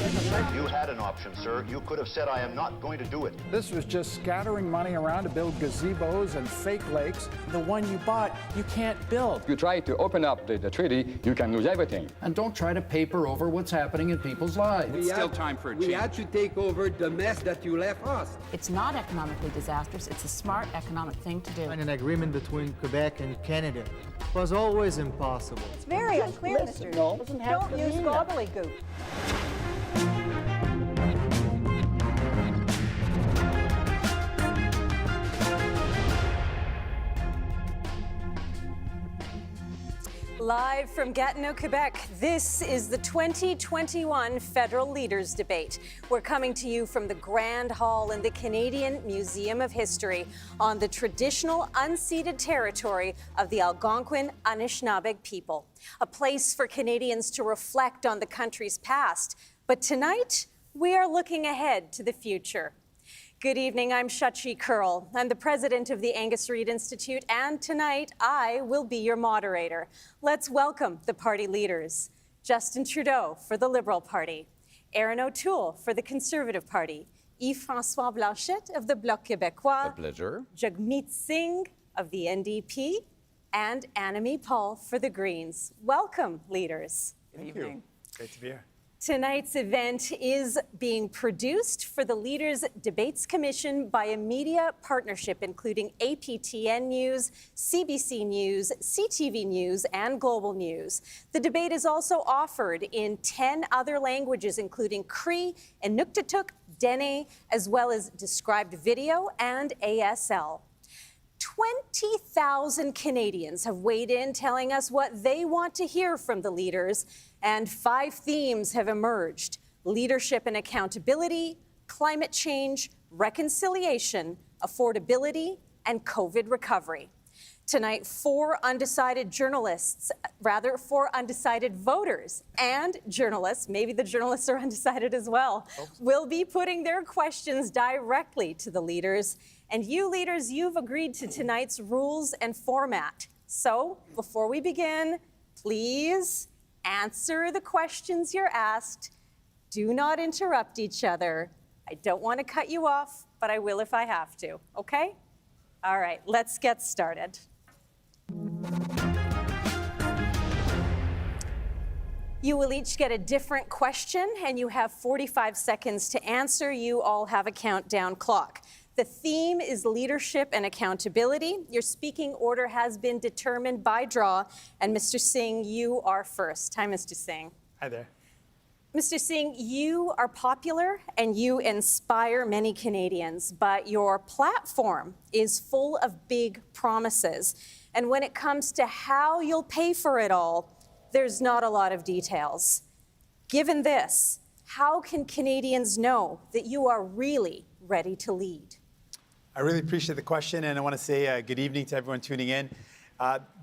You had an option, sir. You could have said, I am not going to do it. This was just scattering money around to build gazebos and fake lakes. The one you bought, you can't build. You try to open up the treaty, you can lose everything. And don't try to paper over what's happening in people's lives. It's still time for a change. We had to take over the mess that you left us. It's not economically disastrous. It's a smart economic thing to do. And an agreement between Quebec and Canada was always impossible. It's very unclear, Mr. No, don't use gobbledygook. Live from Gatineau, Quebec, this is the 2021 Federal Leaders Debate. We're coming to you from the Grand Hall in the Canadian Museum of History on the traditional unceded territory of the Algonquin Anishinaabeg people, a place for Canadians to reflect on the country's past. But tonight, we are looking ahead to the future. Good evening, I'm Shachi Curl. I'm the president of the Angus Reid Institute, and tonight I will be your moderator. Let's welcome the party leaders. Justin Trudeau for the Liberal Party, Erin O'Toole for the Conservative Party, Yves-François Blanchet of the Bloc Québécois, a pleasure. Jagmeet Singh of the NDP, and Annamie Paul for the Greens. Welcome, leaders. Good evening. Great to be here. Tonight's event is being produced for the Leaders Debates Commission by a media partnership including APTN News, CBC News, CTV News, and Global News. The debate is also offered in 10 other languages, including Cree, Inuktitut, Dene, as well as described video and ASL. 20,000 Canadians have weighed in telling us what they want to hear from the leaders, and 5 themes have emerged: leadership and accountability, climate change, reconciliation, affordability, and COVID recovery. Tonight, 4 undecided voters and journalists, maybe the journalists are undecided as well, will be putting their questions directly to the leaders. And you leaders, you've agreed to tonight's rules and format. So before we begin, please answer the questions you're asked. Do not interrupt each other. I don't want to cut you off, but I will if I have to, okay? All right, let's get started. You will each get a different question, and you have 45 seconds to answer. You all have a countdown clock. The theme is leadership and accountability. Your speaking order has been determined by draw. And Mr. Singh, you are first. Hi, Mr. Singh. Hi there. Mr. Singh, you are popular and you inspire many Canadians, but your platform is full of big promises. And when it comes to how you'll pay for it all, there's not a lot of details. Given this, how can Canadians know that you are really ready to lead? I really appreciate the question, and I want to say good evening to everyone tuning in.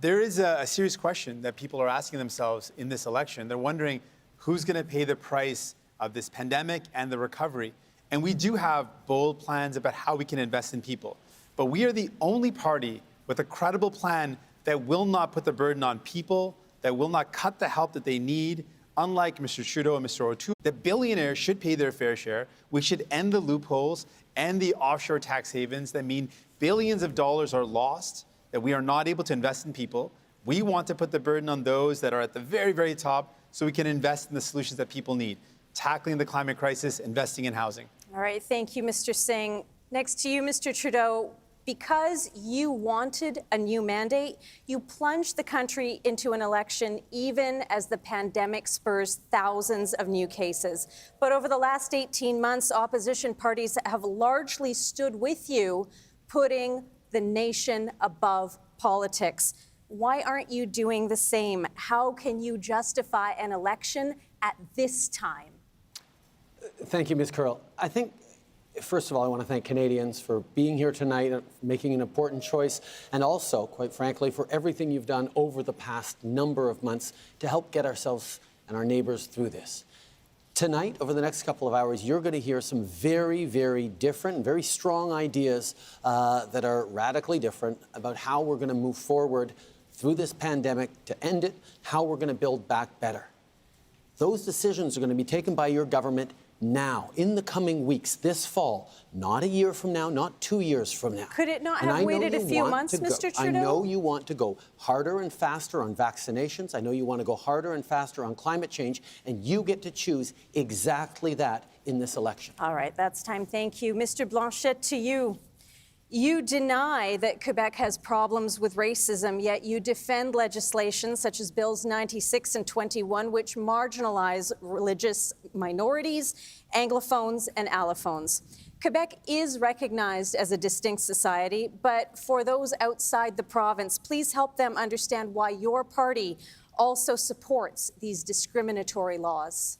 There is a serious question that people are asking themselves in this election. They're wondering who's going to pay the price of this pandemic and the recovery. And we do have bold plans about how we can invest in people. But we are the only party with a credible plan that will not put the burden on people, that will not cut the help that they need. Unlike Mr. Trudeau and Mr. O'Toole, the billionaires should pay their fair share. We should end the loopholes and the offshore tax havens that mean billions of dollars are lost, that we are not able to invest in people. We want to put the burden on those that are at the very, very top so we can invest in the solutions that people need, tackling the climate crisis, investing in housing. All right, thank you, Mr. Singh. Next to you, Mr. Trudeau. Because you wanted a new mandate, you plunged the country into an election even as the pandemic spurs thousands of new cases. But over the last 18 months, opposition parties have largely stood with you, putting the nation above politics. Why aren't you doing the same? How can you justify an election at this time? Thank you, Ms. Curl. I think, first of all, I want to thank Canadians for being here tonight, making an important choice, and also, quite frankly, for everything you've done over the past number of months to help get ourselves and our neighbours through this. Tonight, over the next couple of hours, you're going to hear some very, very different and very strong ideas that are radically different about how we're going to move forward through this pandemic to end it, how we're going to build back better. Those decisions are going to be taken by your government now, in the coming weeks, this fall, not a year from now, not 2 years from now. Could it not have waited a few months, Mr. Trudeau? I know you want to go harder and faster on vaccinations. I know you want to go harder and faster on climate change, and you get to choose exactly that in this election. All right, that's time. Thank you. Mr. Blanchet, to you. You deny that Quebec has problems with racism, yet you defend legislation such as Bills 96 and 21, which marginalize religious minorities, Anglophones, and Allophones. Quebec is recognized as a distinct society, but for those outside the province, please help them understand why your party also supports these discriminatory laws.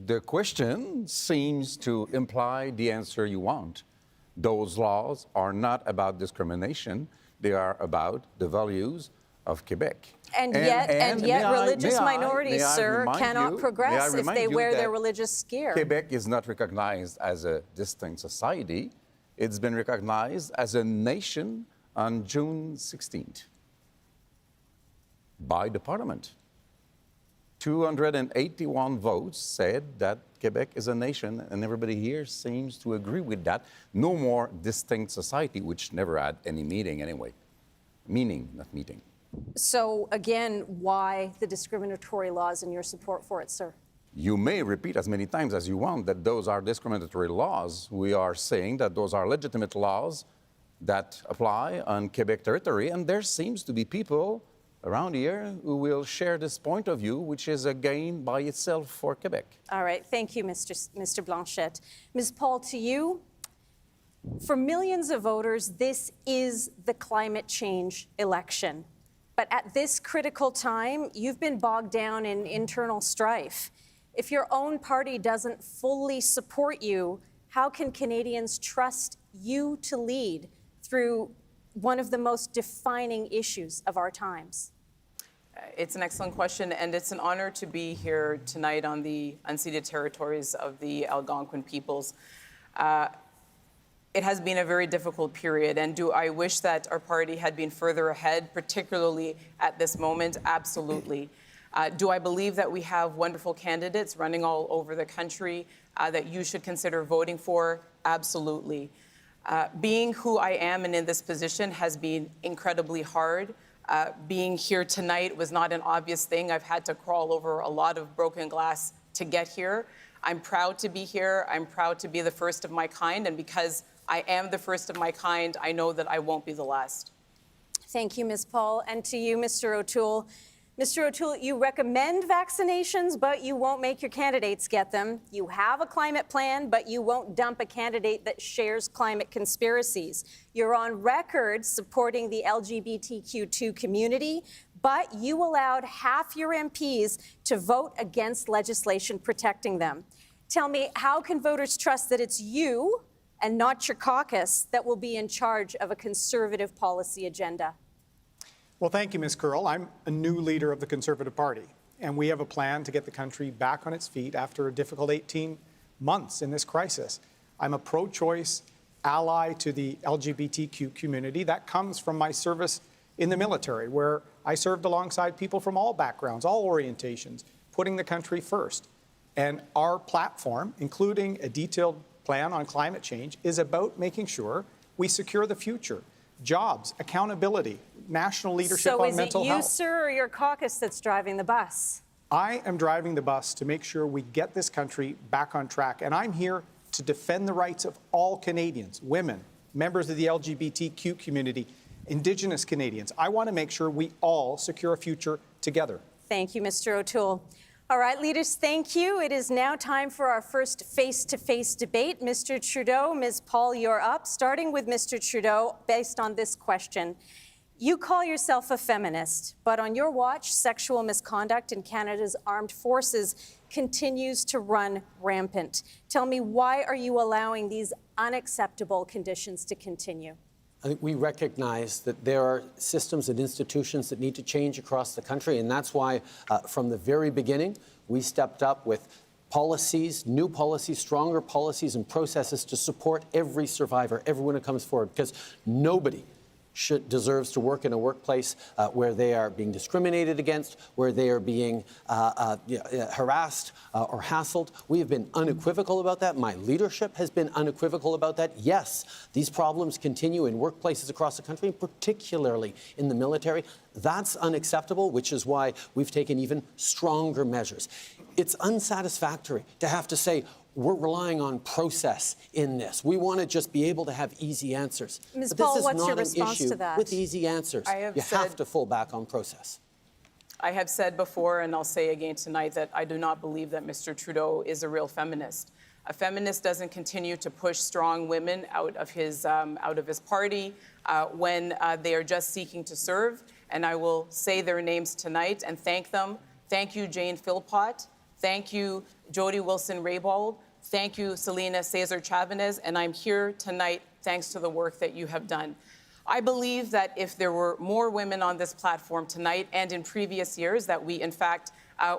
The question seems to imply the answer you want. Those laws are not about discrimination. They are about the values of Quebec. And yet religious minorities, sir, cannot progress if they wear their religious gear. Quebec is not recognized as a distinct society. It's been recognized as a nation on June 16th by the Parliament. 281 votes said that Quebec is a nation, and everybody here seems to agree with that. No more distinct society, which never had any meaning anyway. Meaning, not meeting. So, again, why the discriminatory laws and your support for it, sir? You may repeat as many times as you want that those are discriminatory laws. We are saying that those are legitimate laws that apply on Quebec territory, and there seems to be people around here who will share this point of view, which is a gain by itself for Quebec. All right. Thank you, Mr. Blanchet. Ms. Paul, to you. For millions of voters, this is the climate change election. But at this critical time, you've been bogged down in internal strife. If your own party doesn't fully support you, how can Canadians trust you to lead through one of the most defining issues of our times? It's an excellent question, and it's an honor to be here tonight on the unceded territories of the Algonquin peoples. It has been a very difficult period, and do I wish that our party had been further ahead, particularly at this moment? Absolutely. Do I believe that we have wonderful candidates running all over the country that you should consider voting for? Absolutely. Being who I am and in this position has been incredibly hard. Being here tonight was not an obvious thing. I've had to crawl over a lot of broken glass to get here. I'm proud to be here. I'm proud to be the first of my kind. And because I am the first of my kind, I know that I won't be the last. Thank you, Ms. Paul. And to you, Mr. O'Toole. Mr. O'Toole, you recommend vaccinations, but you won't make your candidates get them. You have a climate plan, but you won't dump a candidate that shares climate conspiracies. You're on record supporting the LGBTQ2 community, but you allowed half your MPs to vote against legislation protecting them. Tell me, how can voters trust that it's you and not your caucus that will be in charge of a conservative policy agenda? Well, thank you, Ms. Curl. I'm a new leader of the Conservative Party, and we have a plan to get the country back on its feet after a difficult 18 months in this crisis. I'm a pro-choice ally to the LGBTQ community. That comes from my service in the military, where I served alongside people from all backgrounds, all orientations, putting the country first. And our platform, including a detailed plan on climate change, is about making sure we secure the future. Jobs, accountability, national leadership on mental health. So is it you, sir, or your caucus that's driving the bus? I am driving the bus to make sure we get this country back on track. And I'm here to defend the rights of all Canadians, women, members of the LGBTQ community, Indigenous Canadians. I want to make sure we all secure a future together. Thank you, Mr. O'Toole. All right, leaders, thank you. It is now time for our first face-to-face debate. Mr. Trudeau, Ms. Paul, you're up. Starting with Mr. Trudeau, based on this question. You call yourself a feminist, but on your watch, sexual misconduct in Canada's armed forces continues to run rampant. Tell me, why are you allowing these unacceptable conditions to continue? I think we recognize that there are systems and institutions that need to change across the country, and that's why, from the very beginning, we stepped up with policies, new policies, stronger policies and processes to support every survivor, everyone who comes forward, because nobody deserves to work in a workplace where they are being discriminated against, where they are being harassed or hassled. We have been unequivocal about that. My leadership has been unequivocal about that. Yes, these problems continue in workplaces across the country, particularly in the military. That's unacceptable, which is why we've taken even stronger measures. It's unsatisfactory to have to say, we're relying on process in this. We want to just be able to have easy answers. Ms. But Paul, this is what's not your an response issue to that? with easy answers. You have to fall back on process. I have said before, and I'll say again tonight, that I do not believe that Mr. Trudeau is a real feminist. A feminist doesn't continue to push strong women out of his party when they are just seeking to serve. And I will say their names tonight and thank them. Thank you, Jane Philpott. Thank you, Jody Wilson-Raybould. Thank you, Selena Cesar-Chavez. And I'm here tonight thanks to the work that you have done. I believe that if there were more women on this platform tonight and in previous years, that we, in fact,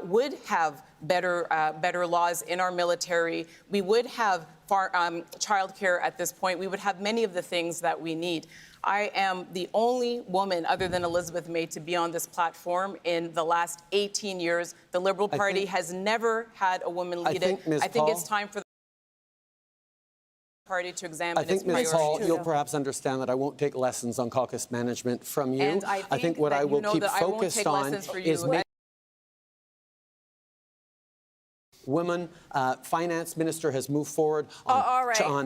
would have better laws in our military. We would have childcare at this point. We would have many of the things that we need. I am the only woman, other than Elizabeth May, to be on this platform in the last 18 years. The Liberal Party has never had a woman lead it. I think it's time for the party to examine its priorities. I think, Ms. Hall, you'll perhaps understand that I won't take lessons on caucus management from you. And I think what I will keep that I won't focused take on lessons for is you. women. Finance Minister has moved forward on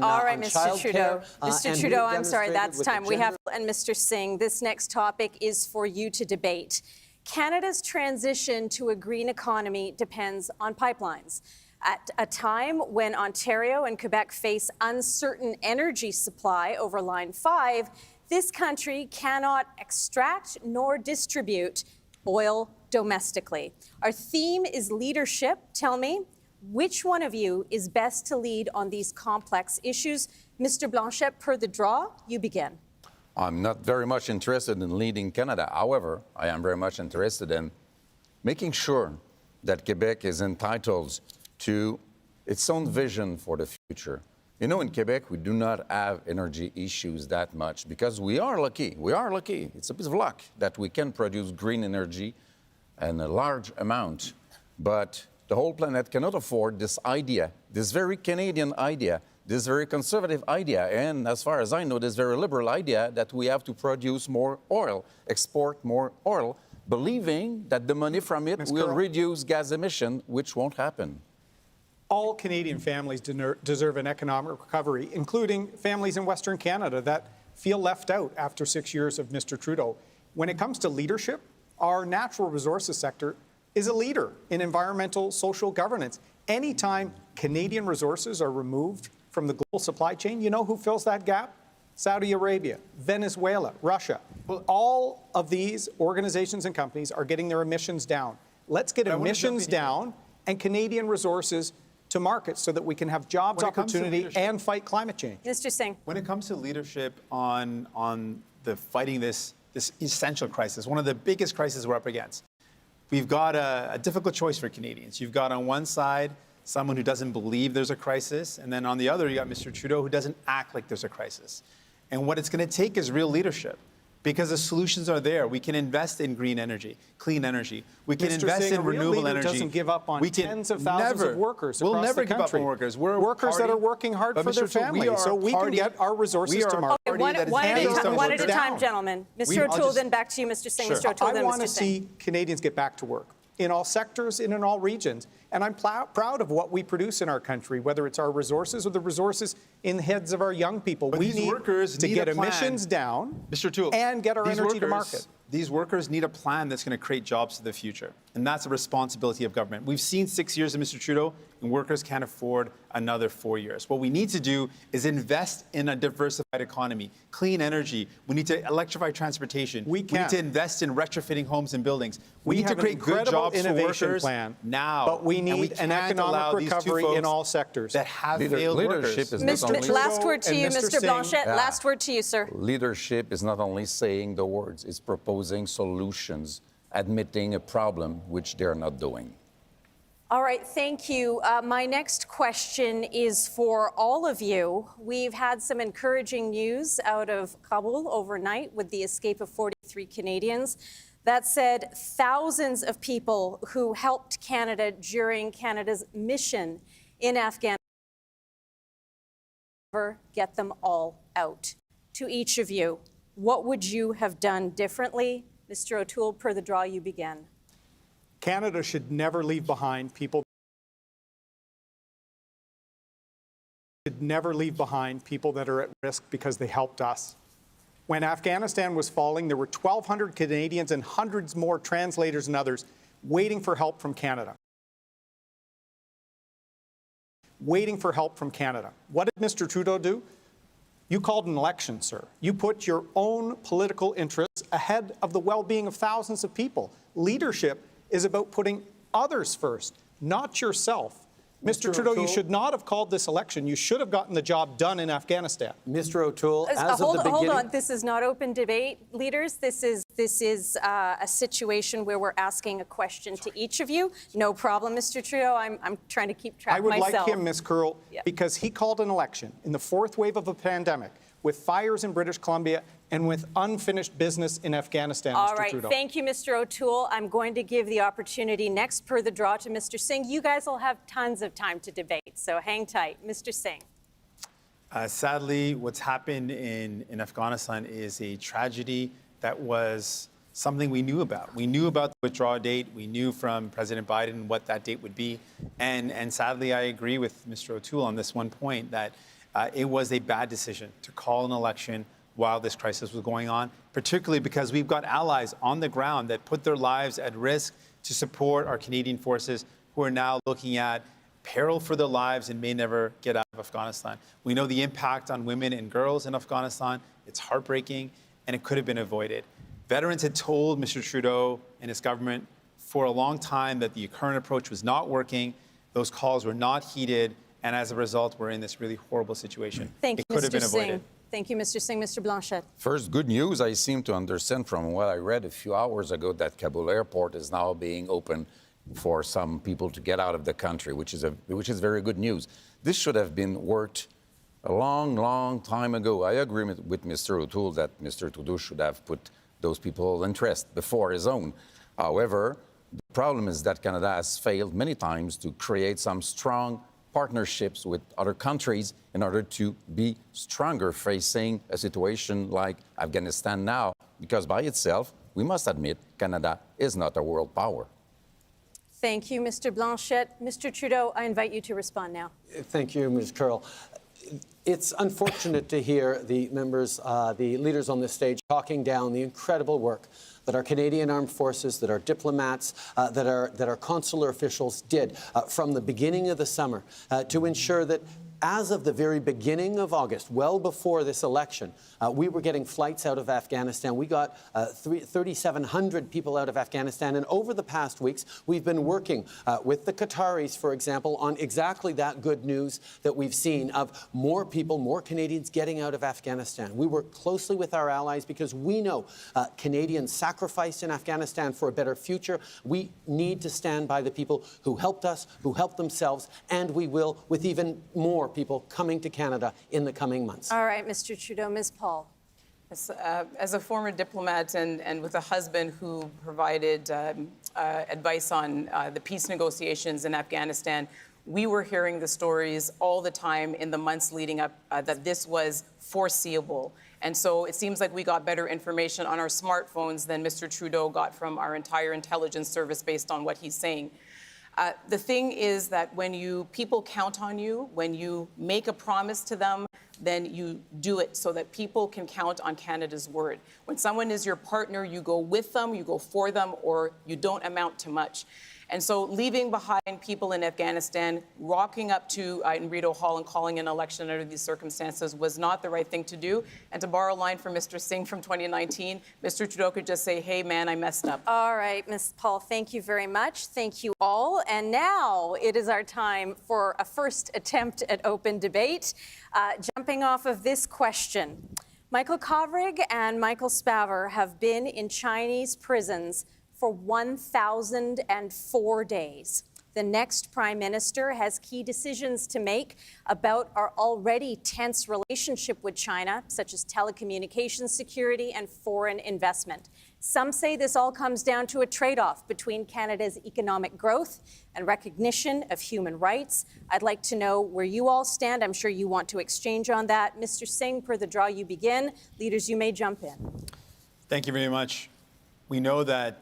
all right, Mr. Trudeau. Mr. Trudeau, I'm sorry, that's time. We have, and Mr. Singh, this next topic is for you to debate. Canada's transition to a green economy depends on pipelines. At a time when Ontario and Quebec face uncertain energy supply over Line 5, this country cannot extract nor distribute oil domestically. Our theme is leadership. Tell me, which one of you is best to lead on these complex issues? Mr. Blanchet, per the draw, you begin. I'm not very much interested in leading Canada. However, I am very much interested in making sure that Quebec is entitled to its own vision for the future. You know, in Quebec, we do not have energy issues that much because we are lucky. We are lucky. It's a piece of luck that we can produce green energy in a large amount. But the whole planet cannot afford this idea, this very Canadian idea, this very conservative idea, and as far as I know, this very liberal idea that we have to produce more oil, export more oil, believing that the money from it will reduce gas emission, which won't happen. All Canadian families deserve an economic recovery, including families in Western Canada that feel left out after 6 years of Mr. Trudeau. When it comes to leadership, our natural resources sector is a leader in environmental social governance. Anytime Canadian resources are removed from the global supply chain, you know who fills that gap? Saudi Arabia, Venezuela, Russia. All of these organizations and companies are getting their emissions down. Let's get emissions down and Canadian resources to market so that we can have jobs, opportunity, and fight climate change. Mr. Singh. When it comes to leadership on the fighting this essential crisis, one of the biggest crises we're up against, we've got a difficult choice for Canadians. You've got on one side someone who doesn't believe there's a crisis, and then on the other you got Mr. Trudeau who doesn't act like there's a crisis. And what it's going to take is real leadership. Because the solutions are there. We can invest in green energy, clean energy. We can invest in renewable energy. Doesn't give up on tens of thousands of workers across the country. We'll never give up on workers. We're workers that are working hard for their families, so we can get our resources to market. Okay, one at a time, gentlemen. Mr. O'Toole, then back to you, Mr. Singh. Sure. Mr. O'Toole, then I want Mr. to Singh. see Canadians get back to work in all sectors and in all regions. And I'm proud of what we produce in our country, whether it's our resources or the resources in the heads of our young people. But we need to get emissions down, Mr. O'Toole, and get our energy to market. These workers need a plan that's going to create jobs for the future. And that's a responsibility of government. We've seen 6 years of Mr. Trudeau, and workers can't afford another 4 years. What we need to do is invest in a diversified economy, clean energy. We need to electrify transportation. We need to invest in retrofitting homes and buildings. We need to create good jobs for workers plan now. But we need an economic recovery in all sectors. That have failed leadership workers. is not only Last word to you, Mr. Blanchet. Yeah. Last word to you, sir. Leadership is not only saying the words, it's proposing solutions, admitting a problem, which they're not doing. All right, thank you. My next question is for all of you. We've had some encouraging news out of Kabul overnight with the escape of 43 Canadians. That said, thousands of people who helped Canada during Canada's mission in Afghanistan never get them all out. To each of you, what would you have done differently? Mr. O'Toole, per the draw, you begin. Canada should never leave behind people that are at risk because they helped us. When Afghanistan was falling, there were 1,200 Canadians and hundreds more translators and others waiting for help from Canada. Waiting for help from Canada. What did Mr. Trudeau do? You called an election, sir. You put your own political interests ahead of the well-being of thousands of people. Leadership is about putting others first, not yourself. Mr. Trudeau, you should not have called this election. You should have gotten the job done in Afghanistan. Mr. O'Toole, as of the beginning... Hold on. This is not open debate, leaders. This is a situation where we're asking a question to each of you. No problem, Mr. Trudeau. I'm trying to keep track myself. I would like him, Ms. Curl, because he called an election in the fourth wave of a pandemic with fires in British Columbia and with unfinished business in Afghanistan, All Mr. right, Trudeau. Thank you, Mr. O'Toole. I'm going to give the opportunity next per the draw to Mr. Singh. You guys will have tons of time to debate, so hang tight. Mr. Singh. Sadly, what's happened in Afghanistan is a tragedy that was something we knew about. We knew about the withdrawal date. We knew from President Biden what that date would be. And sadly, I agree with Mr. O'Toole on this one point that it was a bad decision to call an election while this crisis was going on, particularly because we've got allies on the ground that put their lives at risk to support our Canadian forces who are now looking at peril for their lives and may never get out of Afghanistan. We know the impact on women and girls in Afghanistan. It's heartbreaking, and it could have been avoided. Veterans had told Mr. Trudeau and his government for a long time that the current approach was not working. Those calls were not heeded, and as a result, we're in this really horrible situation. Thank you, it could have Mr. been avoided. Singh. Thank you, Mr. Singh. Mr. Blanchet. First, good news. I seem to understand from what I read a few hours ago that Kabul airport is now being open for some people to get out of the country, which is very good news. This should have been worked a long, long time ago. I agree with Mr. O'Toole that Mr. Trudeau should have put those people's interest before his own. However, the problem is that Canada has failed many times to create some strong partnerships with other countries in order to be stronger facing a situation like Afghanistan now, because by itself, we must admit, Canada is not a world power. Thank you, Mr. Blanchet. Mr. Trudeau, I invite you to respond now. Thank you, Ms. Curl. It's unfortunate to hear the members, the leaders on this stage talking down the incredible work that our Canadian Armed Forces, that our diplomats, that our consular officials did from the beginning of the summer to ensure that as of the very beginning of August, well before this election, we were getting flights out of Afghanistan. We got 3,700 people out of Afghanistan. And over the past weeks, we've been working with the Qataris, for example, on exactly that good news that we've seen of more people, more Canadians getting out of Afghanistan. We work closely with our allies because we know Canadians sacrificed in Afghanistan for a better future. We need to stand by the people who helped us, who helped themselves, and we will with even more people coming to Canada in the coming months. All right, Mr. Trudeau. Ms. Paul. As a former diplomat and with a husband who provided advice on the peace negotiations in Afghanistan, we were hearing the stories all the time in the months leading up that this was foreseeable. And so it seems like we got better information on our smartphones than Mr. Trudeau got from our entire intelligence service based on what he's saying. The thing is that when people count on you, when you make a promise to them, then you do it so that people can count on Canada's word. When someone is your partner, you go with them, you go for them, or you don't amount to much. And so leaving behind people in Afghanistan, walking up to Rito Hall and calling an election under these circumstances was not the right thing to do. And to borrow a line from Mr. Singh from 2019, Mr. Trudeau could just say, hey, man, I messed up. All right, Ms. Paul, thank you very much. Thank you all. And now it is our time for a first attempt at open debate. Jumping off of this question, Michael Kovrig and Michael Spavor have been in Chinese prisons for 1,004 days. The next Prime Minister has key decisions to make about our already tense relationship with China, such as telecommunications security and foreign investment. Some say this all comes down to a trade-off between Canada's economic growth and recognition of human rights. I'd like to know where you all stand. I'm sure you want to exchange on that. Mr. Singh, per the draw, you begin. Leaders, you may jump in. Thank you very much. We know that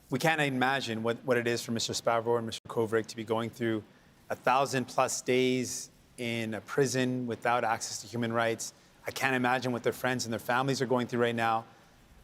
we can't imagine what it is for Mr. Spavor and Mr. Kovrig to be going through 1,000+ days in a prison without access to human rights. I can't imagine what their friends and their families are going through right now.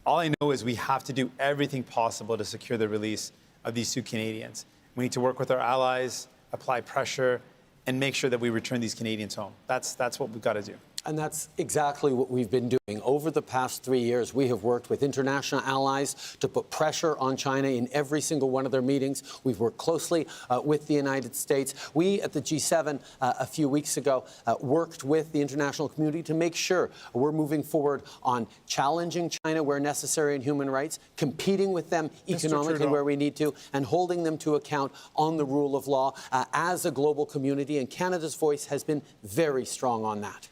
All I know is we have to do everything possible to secure the release of these 2 Canadians. We need to work with our allies, apply pressure, and make sure that we return these Canadians home. That's what we've got to do. And that's exactly what we've been doing. Over the past 3 years, we have worked with international allies to put pressure on China in every single one of their meetings. We've worked closely with the United States. We, at the G7 a few weeks ago, worked with the international community to make sure we're moving forward on challenging China where necessary in human rights, competing with them economically where we need to, and holding them to account on the rule of law as a global community. And Canada's voice has been very strong on that.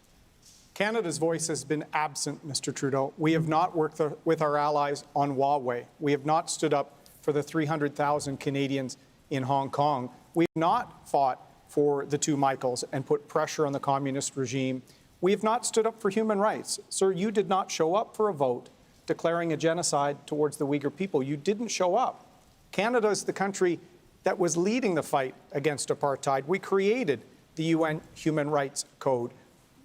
Canada's voice has been absent, Mr. Trudeau. We have not worked with our allies on Huawei. We have not stood up for the 300,000 Canadians in Hong Kong. We have not fought for the 2 Michaels and put pressure on the communist regime. We have not stood up for human rights. Sir, you did not show up for a vote declaring a genocide towards the Uyghur people. You didn't show up. Canada is the country that was leading the fight against apartheid. We created the UN Human Rights Code.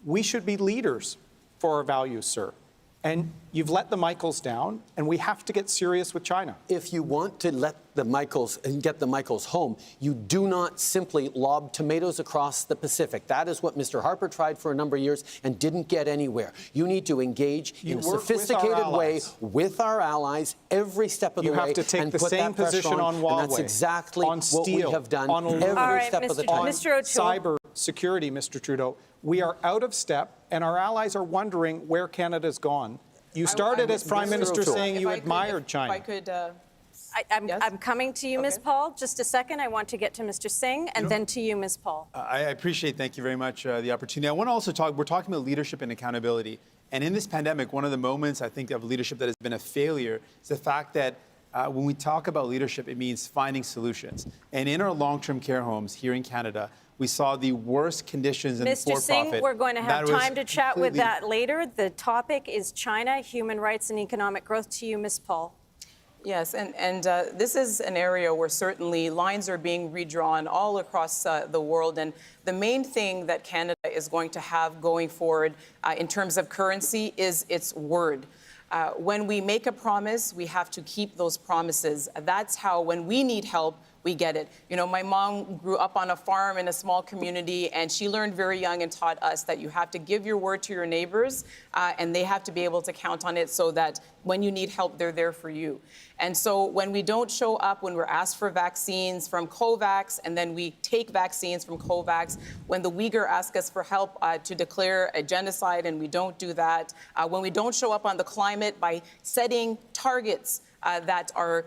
We should be leaders for our values, sir. And you've let the Michaels down, and we have to get serious with China. If you want to let the Michaels and get the Michaels home, you do not simply lob tomatoes across the Pacific. That is what Mr. Harper tried for a number of years and didn't get anywhere. You need to engage in a sophisticated way with our allies every step of the way. You have to take the same position on Huawei, and that's exactly on steel, what we have done on every step of the time. Mr. O'Toole. Cyber security, Mr. Trudeau. We are out of step, and our allies are wondering where Canada's gone. You started as Prime Minister saying you admired China. If I could... I'm coming to you, Ms. Paul. Just a second. I want to get to Mr. Singh, and then to you, Ms. Paul. I appreciate, thank you very much, the opportunity. I want to also we're talking about leadership and accountability. And in this pandemic, one of the moments I think of leadership that has been a failure is the fact that when we talk about leadership, it means finding solutions. And in our long-term care homes here in Canada, we saw the worst conditions in Mr. Singh, we're going to have time to chat with that later. The topic is China, human rights and economic growth. To you, Ms. Paul. Yes, and this is an area where certainly lines are being redrawn all across the world. And the main thing that Canada is going to have going forward in terms of currency is its word. When we make a promise, we have to keep those promises. That's how, when we need help, we get it. You know, my mom grew up on a farm in a small community, and she learned very young and taught us that you have to give your word to your neighbors, and they have to be able to count on it so that when you need help, they're there for you. And so when we don't show up, when we're asked for vaccines from COVAX, and then we take vaccines from COVAX, when the Uyghur ask us for help to declare a genocide and we don't do that, when we don't show up on the climate by setting targets that are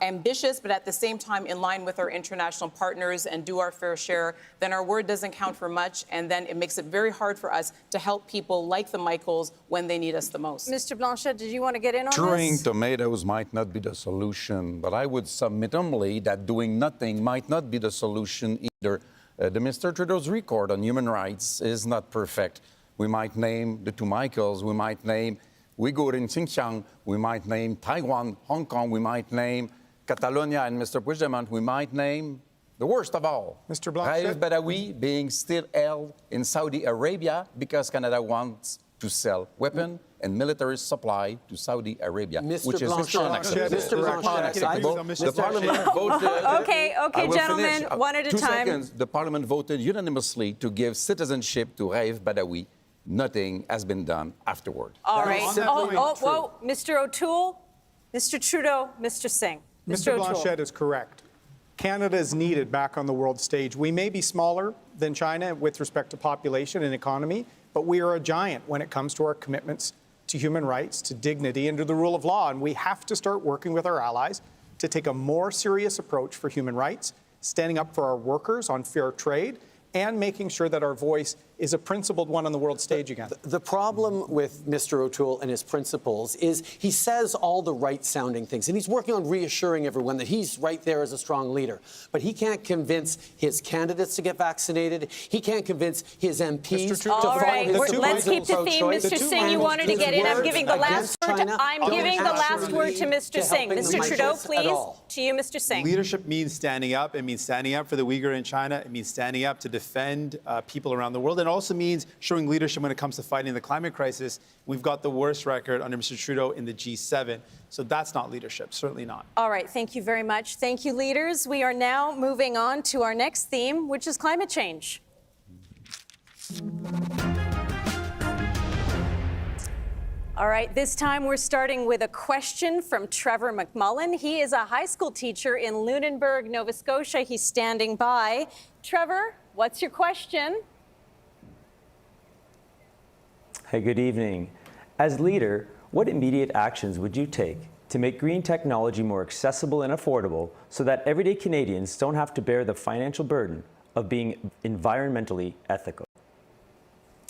ambitious, but at the same time in line with our international partners and do our fair share, then our word doesn't count for much, and then it makes it very hard for us to help people like the Michaels when they need us the most. Mr. Blanchet, did you want to get in on Throwing this? tomatoes might not be the solution, but I would submit humbly that doing nothing might not be the solution either. The Mr. Trudeau's record on human rights is not perfect. We might name the 2 Michaels, we might name Uyghur in Xinjiang, we might name Taiwan, Hong Kong, we might name Catalonia and Mr. Puigdemont, we might name the worst of all, Mr. Blanchet. Raif Badawi being still held in Saudi Arabia because Canada wants to sell weapons and military supply to Saudi Arabia, which is unacceptable. The Parliament voted... Okay, gentlemen, one at a time. 2 seconds. The Parliament voted unanimously to give citizenship to Raif Badawi. Nothing has been done afterward. All right. Whoa, Mr. O'Toole, Mr. Trudeau, Mr. Singh. Mr. Blanchet is correct. Canada is needed back on the world stage. We may be smaller than China with respect to population and economy, but we are a giant when it comes to our commitments to human rights, to dignity, and to the rule of law. And we have to start working with our allies to take a more serious approach for human rights, standing up for our workers on fair trade, and making sure that our voice is a principled one on the world stage again. The problem with Mr. O'Toole and his principles is he says all the right-sounding things, and he's working on reassuring everyone that he's right there as a strong leader. But he can't convince his candidates to get vaccinated. He can't convince his MPs to follow his let's keep the theme, Mr. Singh. You wanted to get in. I'm giving the last word. I'm giving the last word to Mr. Singh. Mr. Trudeau, please. To you, Mr. Singh. Leadership means standing up. It means standing up for the Uyghur in China. It means standing up to defend people around the world. It also means showing leadership when it comes to fighting the climate crisis. We've got the worst record under Mr. Trudeau in the G7. So that's not leadership, certainly not. All right, thank you very much. Thank you, leaders. We are now moving on to our next theme, which is climate change. All right, this time we're starting with a question from Trevor McMullen. He is a high school teacher in Lunenburg, Nova Scotia. He's standing by. Trevor, what's your question? Hey, good evening. As leader, what immediate actions would you take to make green technology more accessible and affordable so that everyday Canadians don't have to bear the financial burden of being environmentally ethical?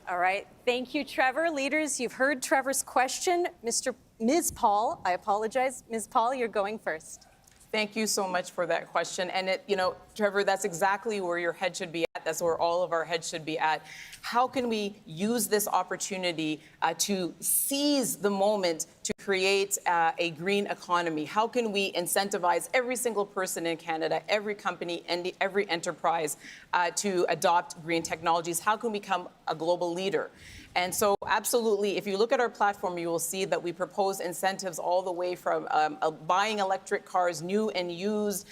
All right. Thank you, Trevor. Leaders, you've heard Trevor's question. Ms. Paul, I apologize. Ms. Paul, you're going first. Thank you so much for that question. And, Trevor, that's exactly where your head should be at. That's where all of our heads should be at. How can we use this opportunity to seize the moment to create a green economy? How can we incentivize every single person in Canada, every company, and every enterprise to adopt green technologies? How can we become a global leader? And so, absolutely, if you look at our platform, you will see that we propose incentives all the way from buying electric cars, new and used,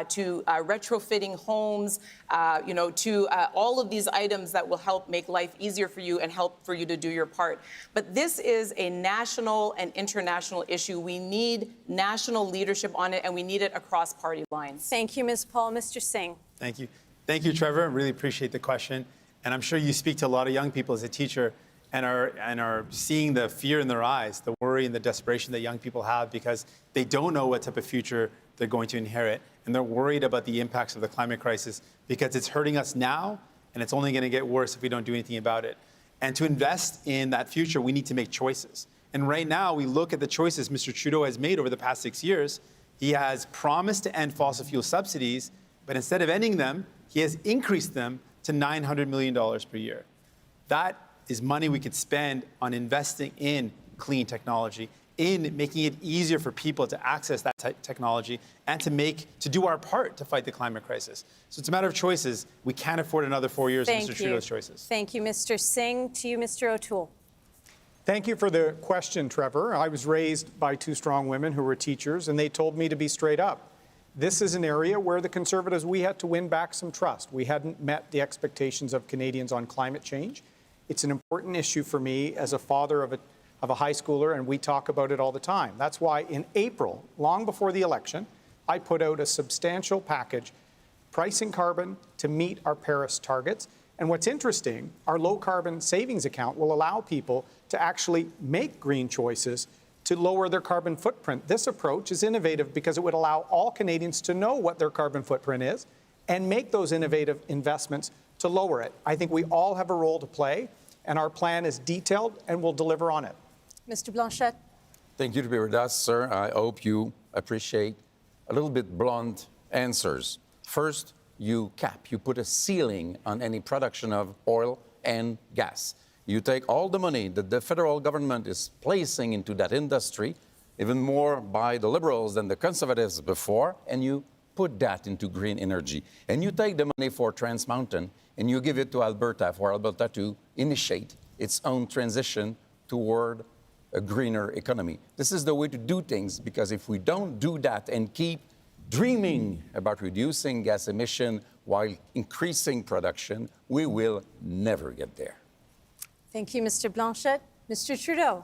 to retrofitting homes, to all of these items that will help make life easier for you and help for you to do your part. But this is a national and international issue. We need national leadership on it, and we need it across party lines. Thank you, Ms. Paul. Mr. Singh. Thank you. Thank you, Trevor. I really appreciate the question. And I'm sure you speak to a lot of young people as a teacher and are seeing the fear in their eyes, the worry and the desperation that young people have because they don't know what type of future they're going to inherit. And they're worried about the impacts of the climate crisis because it's hurting us now, and it's only going to get worse if we don't do anything about it. And to invest in that future, we need to make choices. And right now, we look at the choices Mr. Trudeau has made over the past 6 years. He has promised to end fossil fuel subsidies, but instead of ending them, he has increased them to $900 million per year. That is money we could spend on investing in clean technology, in making it easier for people to access that technology and to do our part to fight the climate crisis. So it's a matter of choices. We can't afford another 4 years of Mr. Trudeau's choices. Thank you, Mr. Singh. To you, Mr. O'Toole. Thank you for the question, Trevor. I was raised by two strong women who were teachers, and they told me to be straight up. This is an area where the Conservatives, we had to win back some trust. We hadn't met the expectations of Canadians on climate change. It's an important issue for me as a father of a high schooler, and we talk about it all the time. That's why in April, long before the election, I put out a substantial package pricing carbon to meet our Paris targets. And what's interesting, our low carbon savings account will allow people to actually make green choices to lower their carbon footprint. This approach is innovative because it would allow all Canadians to know what their carbon footprint is and make those innovative investments to lower it. I think we all have a role to play, and our plan is detailed and we'll deliver on it. Mr. Blanchet. Thank you to be with us, sir. I hope you appreciate a little bit blunt answers. First, you put a ceiling on any production of oil and gas. You take all the money that the federal government is placing into that industry, even more by the Liberals than the Conservatives before, and you put that into green energy. And you take the money for Trans Mountain and you give it to Alberta for Alberta to initiate its own transition toward a greener economy. This is the way to do things, because if we don't do that and keep dreaming about reducing gas emission while increasing production, we will never get there. Thank you, Mr. Blanchet. Mr. Trudeau.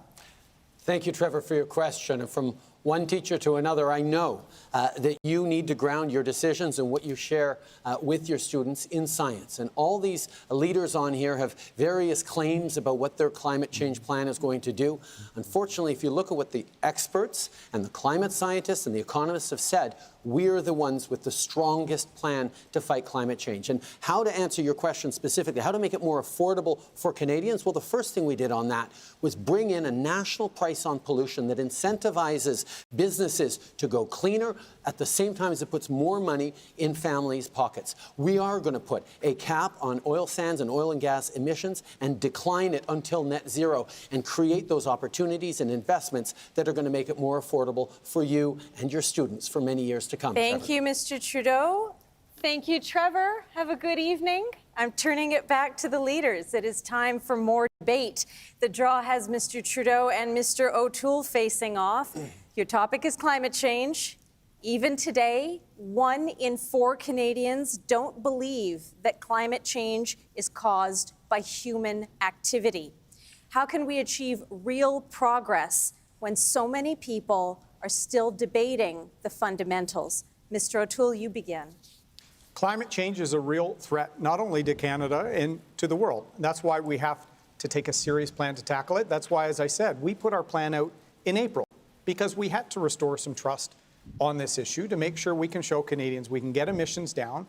Thank you, Trevor, for your question. And from one teacher to another, I know that you need to ground your decisions and what you share with your students in science. And all these leaders on here have various claims about what their climate change plan is going to do. Unfortunately, if you look at what the experts and the climate scientists and the economists have said, we're the ones with the strongest plan to fight climate change. And how to answer your question specifically, how to make it more affordable for Canadians? Well, the first thing we did on that was bring in a national price on pollution that incentivizes businesses to go cleaner at the same time as it puts more money in families' pockets. We are going to put a cap on oil sands and oil and gas emissions and decline it until net zero and create those opportunities and investments that are going to make it more affordable for you and your students for many years to come. Thank you, Mr. Trudeau. Thank you, Trevor. Have a good evening. I'm turning it back to the leaders. It is time for more debate. The draw has Mr. Trudeau and Mr. O'Toole facing off. Your topic is climate change. Even today, 1 in 4 Canadians don't believe that climate change is caused by human activity. How can we achieve real progress when so many people are still debating the fundamentals? Mr. O'Toole, you begin. Climate change is a real threat, not only to Canada and to the world. That's why we have to take a serious plan to tackle it. That's why, as I said, we put our plan out in April, because we had to restore some trust on this issue to make sure we can show Canadians we can get emissions down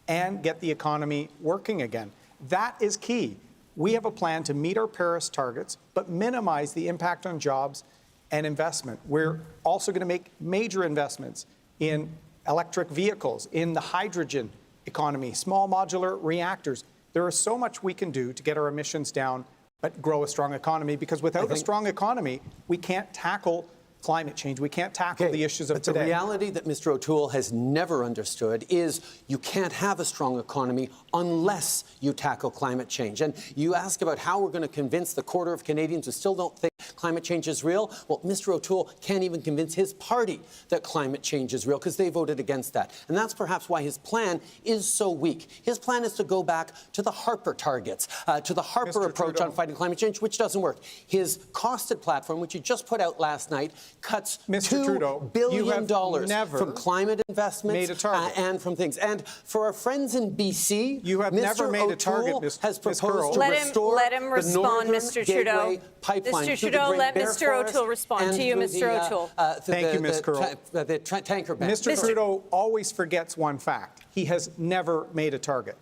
and get the economy working again. That is key. We have a plan to meet our Paris targets, but minimize the impact on jobs and investment. We're also going to make major investments in electric vehicles, in the hydrogen economy, small modular reactors. There is so much we can do to get our emissions down, but grow a strong economy, because without a strong economy, we can't tackle climate change. We can't tackle the issues of today. The reality that Mr. O'Toole has never understood is you can't have a strong economy unless you tackle climate change. And you ask about how we're going to convince the quarter of Canadians who still don't think climate change is real. Well, Mr. O'Toole can't even convince his party that climate change is real, because they voted against that. And that's perhaps why his plan is so weak. His plan is to go back to the Harper targets, to the Harper approach on fighting climate change, which doesn't work. His costed platform, which he just put out last night, cuts $2 billion from climate investments and from things. And for our friends in BC, you have never made a target, has proposed to restore let him respond, Mr. Trudeau. Pipeline. Mr. Trudeau, let Mr. O'Toole respond to you, Mr. O'Toole. Thank you, Ms. Curl. The tanker ban. Mr. Trudeau always forgets one fact. He has never made a target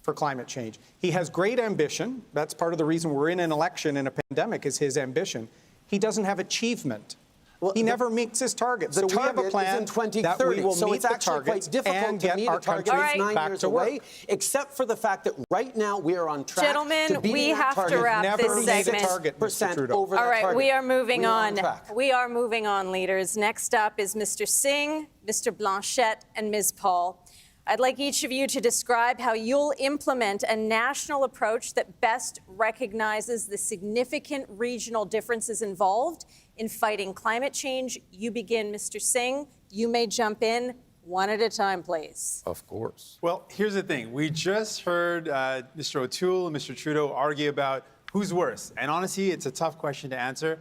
for climate change. He has great ambition. That's part of the reason we're in an election and a pandemic, is his ambition. He doesn't have achievement. Well, he never meets his targets. So we have a plan in 2030, that we will meet it's actually quite difficult to meet a target that's 9 years away, except for the fact that right now we are on track Gentlemen, to beat we have to wrap this segment. Over all right, target. we are moving on. We are moving on, leaders. Next up is Mr. Singh, Mr. Blanchette, and Ms. Paul. I'd like each of you to describe how you'll implement a national approach that best recognizes the significant regional differences involved in fighting climate change. You begin, Mr. Singh. You may jump in one at a time, please. Of course. Well, here's the thing. We just heard Mr. O'Toole and Mr. Trudeau argue about who's worse. And honestly, it's a tough question to answer.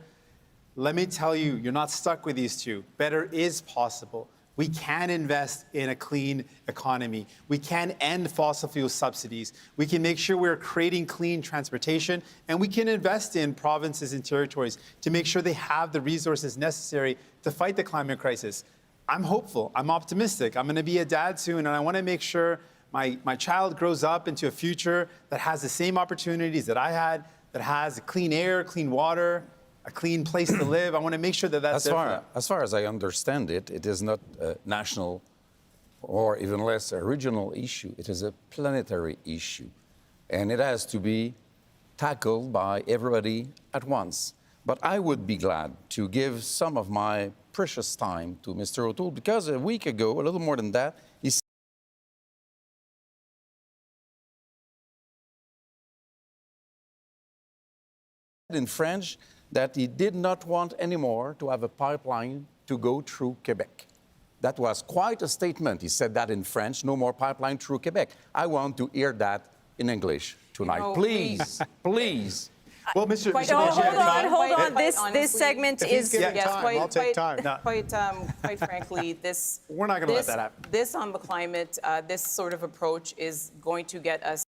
Let me tell you, you're not stuck with these two. Better is possible. We can invest in a clean economy. We can end fossil fuel subsidies. We can make sure we're creating clean transportation, and we can invest in provinces and territories to make sure they have the resources necessary to fight the climate crisis. I'm hopeful. I'm optimistic. I'm going to be a dad soon, and I want to make sure my child grows up into a future that has the same opportunities that I had, that has clean air, clean water, a clean place to live. I want to make sure that that's as far as I understand it, it is not a national or even less a regional issue. It is a planetary issue. And it has to be tackled by everybody at once. But I would be glad to give some of my precious time to Mr. O'Toole, because a week ago, a little more than that, he said in French that he did not want anymore to have a pipeline to go through Quebec. That was quite a statement. He said that in French, no more pipeline through Quebec. I want to hear that in English tonight. Please, please. Well, Mr. Quite- Mr. Hold Blanchet, on, hold on. Quite This honestly, segment If he's is. given time, I'll take time. No. Quite frankly, this. We're not gonna let that happen. This on the climate, this sort of approach is going to get us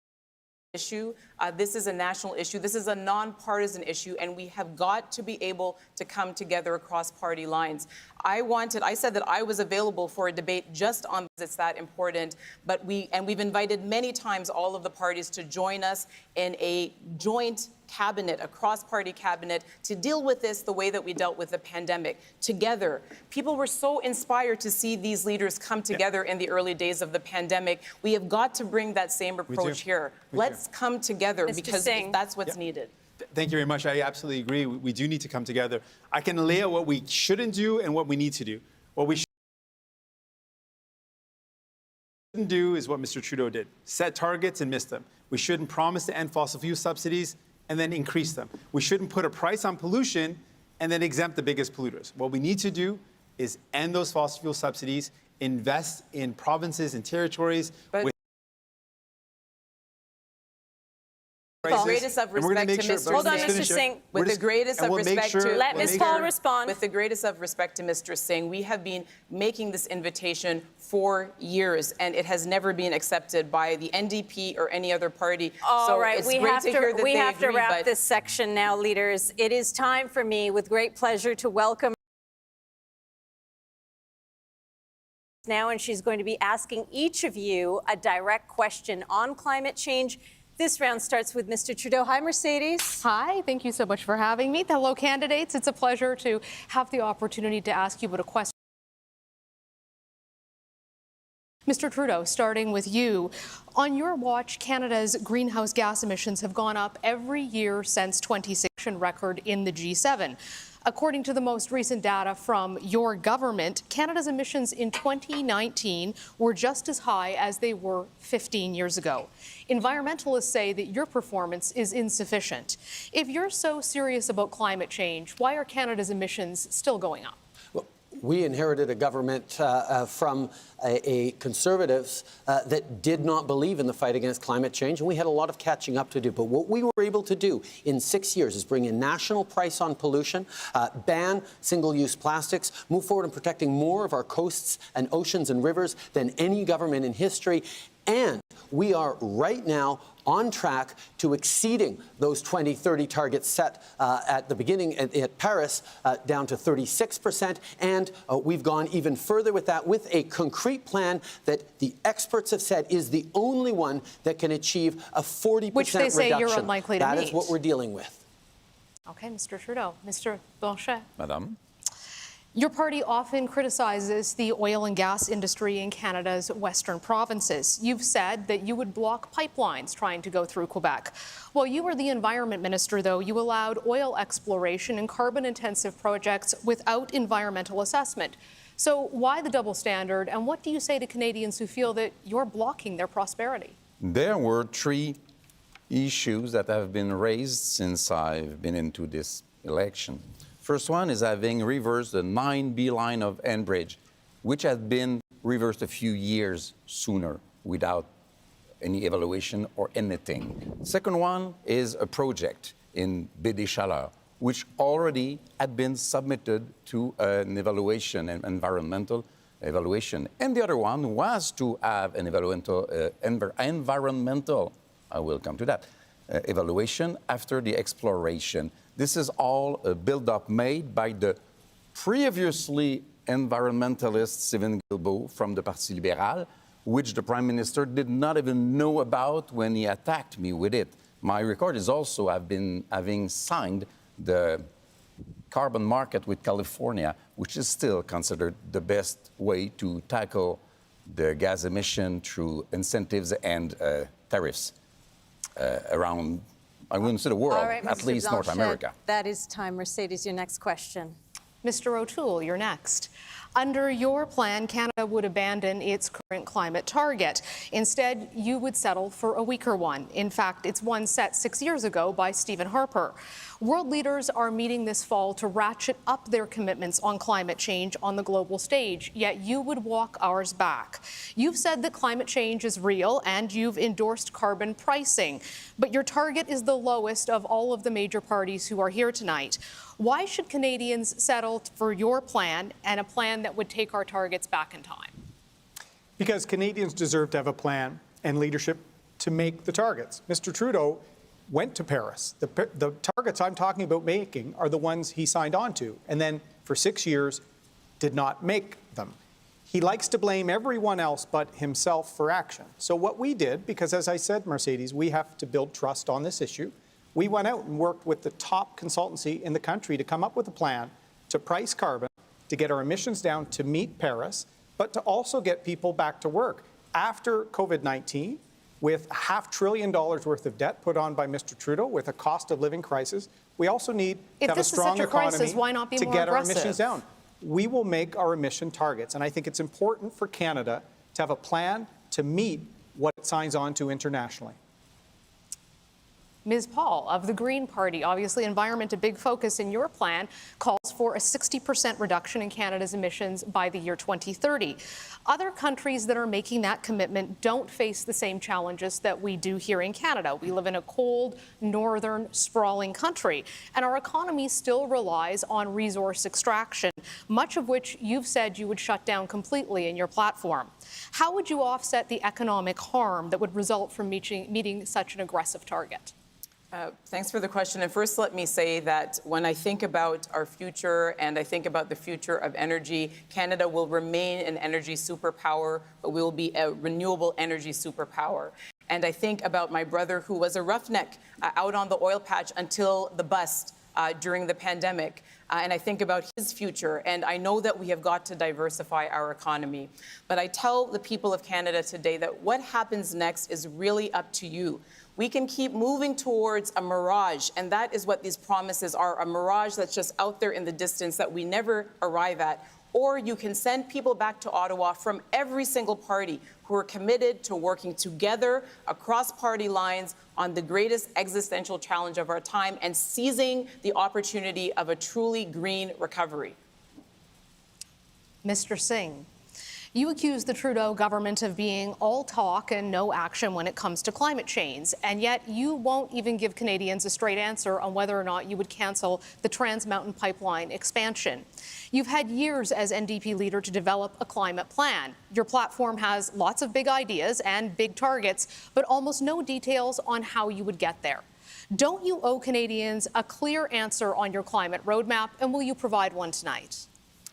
issue. This is a national issue. This is a nonpartisan issue, and we have got to be able to come together across party lines. I said that I was available for a debate just on this. It's that important, but we've invited many times all of the parties to join us in a joint cabinet, a cross-party cabinet, to deal with this the way that we dealt with the pandemic, together. People were so inspired to see these leaders come together in the early days of the pandemic. We have got to bring that same approach here. Let's come together Mr. because Singh. that's what's needed. Thank you very much. I absolutely agree. We do need to come together. I can lay out what we shouldn't do and what we need to do. What we shouldn't do is what Mr. Trudeau did. Set targets and miss them. We shouldn't promise to end fossil fuel subsidies and then increase them. We shouldn't put a price on pollution and then exempt the biggest polluters. What we need to do is end those fossil fuel subsidies, invest in provinces and territories. But with the greatest of respect to Mr. Hold on, Mr. Singh. With the greatest of respect to Let Ms. Paul respond. With the greatest of respect to Mr. Singh, we have been making this invitation for years, and it has never been accepted by the NDP or any other party. All right, it's we great have to hear that we they have to agree, wrap but this section now, leaders. It is time for me, with great pleasure, to welcome now, and she's going to be asking each of you a direct question on climate change. This round starts with Mr. Trudeau. Hi, Mercedes. Hi, thank you so much for having me. Hello, candidates. It's a pleasure to have the opportunity to ask you about a question. Mr. Trudeau, starting with you. On your watch, Canada's greenhouse gas emissions have gone up every year since 2016 record in the G7. According to the most recent data from your government, Canada's emissions in 2019 were just as high as they were 15 years ago. Environmentalists say that your performance is insufficient. If you're so serious about climate change, why are Canada's emissions still going up? We inherited a government from a conservatives that did not believe in the fight against climate change, and we had a lot of catching up to do. But what we were able to do in 6 years is bring a national price on pollution, ban single-use plastics, move forward in protecting more of our coasts and oceans and rivers than any government in history. And we are right now on track to exceeding those 2030 targets set at the beginning at Paris, down to 36%. And we've gone even further with that, with a concrete plan that the experts have said is the only one that can achieve a 40% reduction. Which they say you're unlikely to meet. That is what we're dealing with. Okay, Mr. Trudeau. Mr. Blanchet. Madame. Your party often criticizes the oil and gas industry in Canada's western provinces. You've said that you would block pipelines trying to go through Quebec. While you were the environment minister, though, you allowed oil exploration and carbon-intensive projects without environmental assessment. So why the double standard, and what do you say to Canadians who feel that you're blocking their prosperity? There were three issues that have been raised since I've been into this election. First one is having reversed the 9B line of Enbridge, which had been reversed a few years sooner without any evaluation or anything. Second one is a project in Baie des Chaleurs, which already had been submitted to an evaluation, an environmental evaluation. And the other one was to have an environmental, I will come to that, evaluation after the exploration. This is all a build-up made by the previously environmentalist Sylvain Guilbeault from the Parti libéral, which the Prime Minister did not even know about when he attacked me with it. My record is also having signed the carbon market with California, which is still considered the best way to tackle the gas emission through incentives and tariffs around, I wouldn't say the world, All right, at Mr. least North Blanchet, America. That is time. Mercedes, your next question. Mr. O'Toole, you're next. Under your plan, Canada would abandon its current climate target. Instead, you would settle for a weaker one. In fact, it's one set 6 years ago by Stephen Harper. World leaders are meeting this fall to ratchet up their commitments on climate change on the global stage, yet you would walk ours back. You've said that climate change is real and you've endorsed carbon pricing, but your target is the lowest of all of the major parties who are here tonight. Why should Canadians settle for your plan and a plan that would take our targets back in time? Because Canadians deserve to have a plan and leadership to make the targets. Mr. Trudeau went to Paris. The targets I'm talking about making are the ones he signed on to, and then for 6 years did not make them. He likes to blame everyone else but himself for action. So what we did, because as I said, Mercedes, we have to build trust on this issue, we went out and worked with the top consultancy in the country to come up with a plan to price carbon, to get our emissions down to meet Paris, but to also get people back to work. After COVID-19, with $500 billion worth of debt put on by Mr. Trudeau, with a cost of living crisis, we also need to have a strong economy to get our emissions down. We will make our emission targets, and I think it's important for Canada to have a plan to meet what it signs on to internationally. Ms. Paul of the Green Party, obviously environment a big focus in your plan, calls for a 60% reduction in Canada's emissions by the year 2030. Other countries that are making that commitment don't face the same challenges that we do here in Canada. We live in a cold, northern, sprawling country, and our economy still relies on resource extraction, much of which you've said you would shut down completely in your platform. How would you offset the economic harm that would result from meeting such an aggressive target? Thanks for the question. And first, let me say that when I think about our future and I think about the future of energy, Canada will remain an energy superpower, but we will be a renewable energy superpower. And I think about my brother who was a roughneck out on the oil patch until the bust during the pandemic. And I think about his future, and I know that we have got to diversify our economy. But I tell the people of Canada today that what happens next is really up to you. We can keep moving towards a mirage, and that is what these promises are, a mirage that's just out there in the distance that we never arrive at. Or you can send people back to Ottawa from every single party who are committed to working together across party lines on the greatest existential challenge of our time and seizing the opportunity of a truly green recovery. Mr. Singh, you accuse the Trudeau government of being all talk and no action when it comes to climate change, and yet you won't even give Canadians a straight answer on whether or not you would cancel the Trans Mountain Pipeline expansion. You've had years as NDP leader to develop a climate plan. Your platform has lots of big ideas and big targets, but almost no details on how you would get there. Don't you owe Canadians a clear answer on your climate roadmap, and will you provide one tonight?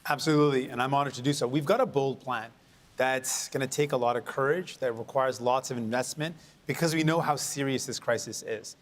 Absolutely, and I'm honored to do so. We've got a bold plan that's going to take a lot of courage, that requires lots of investment, because we know how serious this crisis is.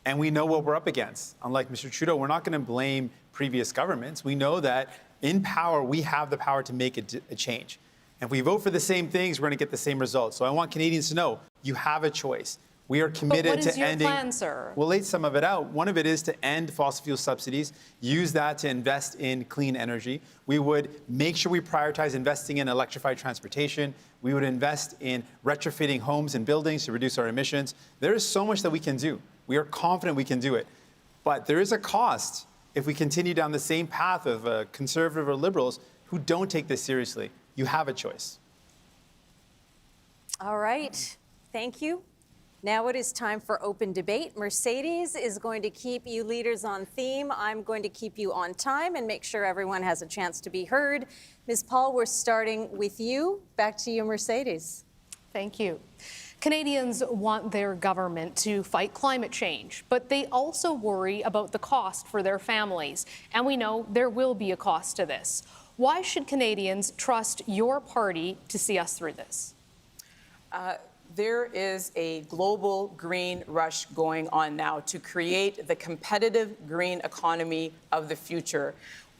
And we know what we're up against. Unlike Mr. Trudeau, we're not going to blame previous governments. We know that in power, we have the power to make a change. And if we vote for the same things, we're going to get the same results. So I want Canadians to know you have a choice. We are committed to ending. What is your plan, sir? We'll lay some of it out. One of it is to end fossil fuel subsidies, use that to invest in clean energy. We would make sure we prioritize investing in electrified transportation. We would invest in retrofitting homes and buildings to reduce our emissions. There is so much that we can do. We are confident we can do it. But there is a cost if we continue down the same path of conservative or liberals who don't take this seriously. You have a choice. All right. Thank you. Now it is time for open debate. Mercedes is going to keep you leaders on theme. I'm going to keep you on time and make sure everyone has a chance to be heard. Ms. Paul, we're starting with you. Back to you, Mercedes. Thank you. Canadians want their government to fight climate change, but they also worry about the cost for their families. And we know there will be a cost to this. Why should Canadians trust your party to see us through this? There is a global green rush going on now to create the competitive green economy of the future.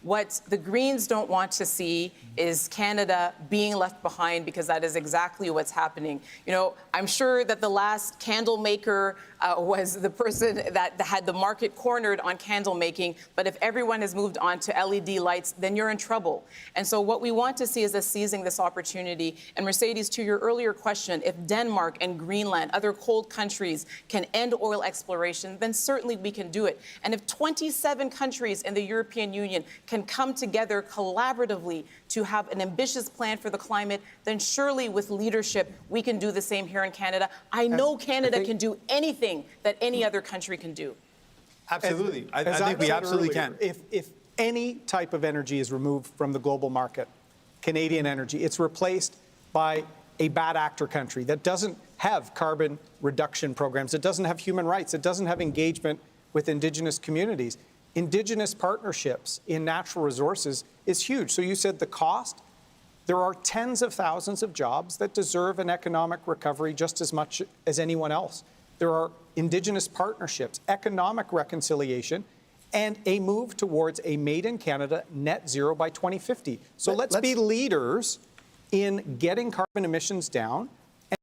What the Greens don't want to see is Canada being left behind, because that is exactly what's happening. You know, I'm sure that the last candle maker was the person that had the market cornered on candle making, but if everyone has moved on to LED lights, then you're in trouble. And so what we want to see is us seizing this opportunity. And Mercedes, to your earlier question, if Denmark and Greenland, other cold countries, can end oil exploration, then certainly we can do it. And if 27 countries in the European Union can come together collaboratively to have an ambitious plan for the climate, then surely with leadership, we can do the same here in Canada. I know Canada can do anything that any other country can do. Absolutely. I think we absolutely can. If any type of energy is removed from the global market, Canadian energy, it's replaced by a bad actor country that doesn't have carbon reduction programs, it doesn't have human rights, it doesn't have engagement with Indigenous communities. Indigenous partnerships in natural resources is huge. So you said the cost. There are tens of thousands of jobs that deserve an economic recovery just as much as anyone else. There are Indigenous partnerships, economic reconciliation, and a move towards a made in Canada net zero by 2050. So let's be leaders in getting carbon emissions down and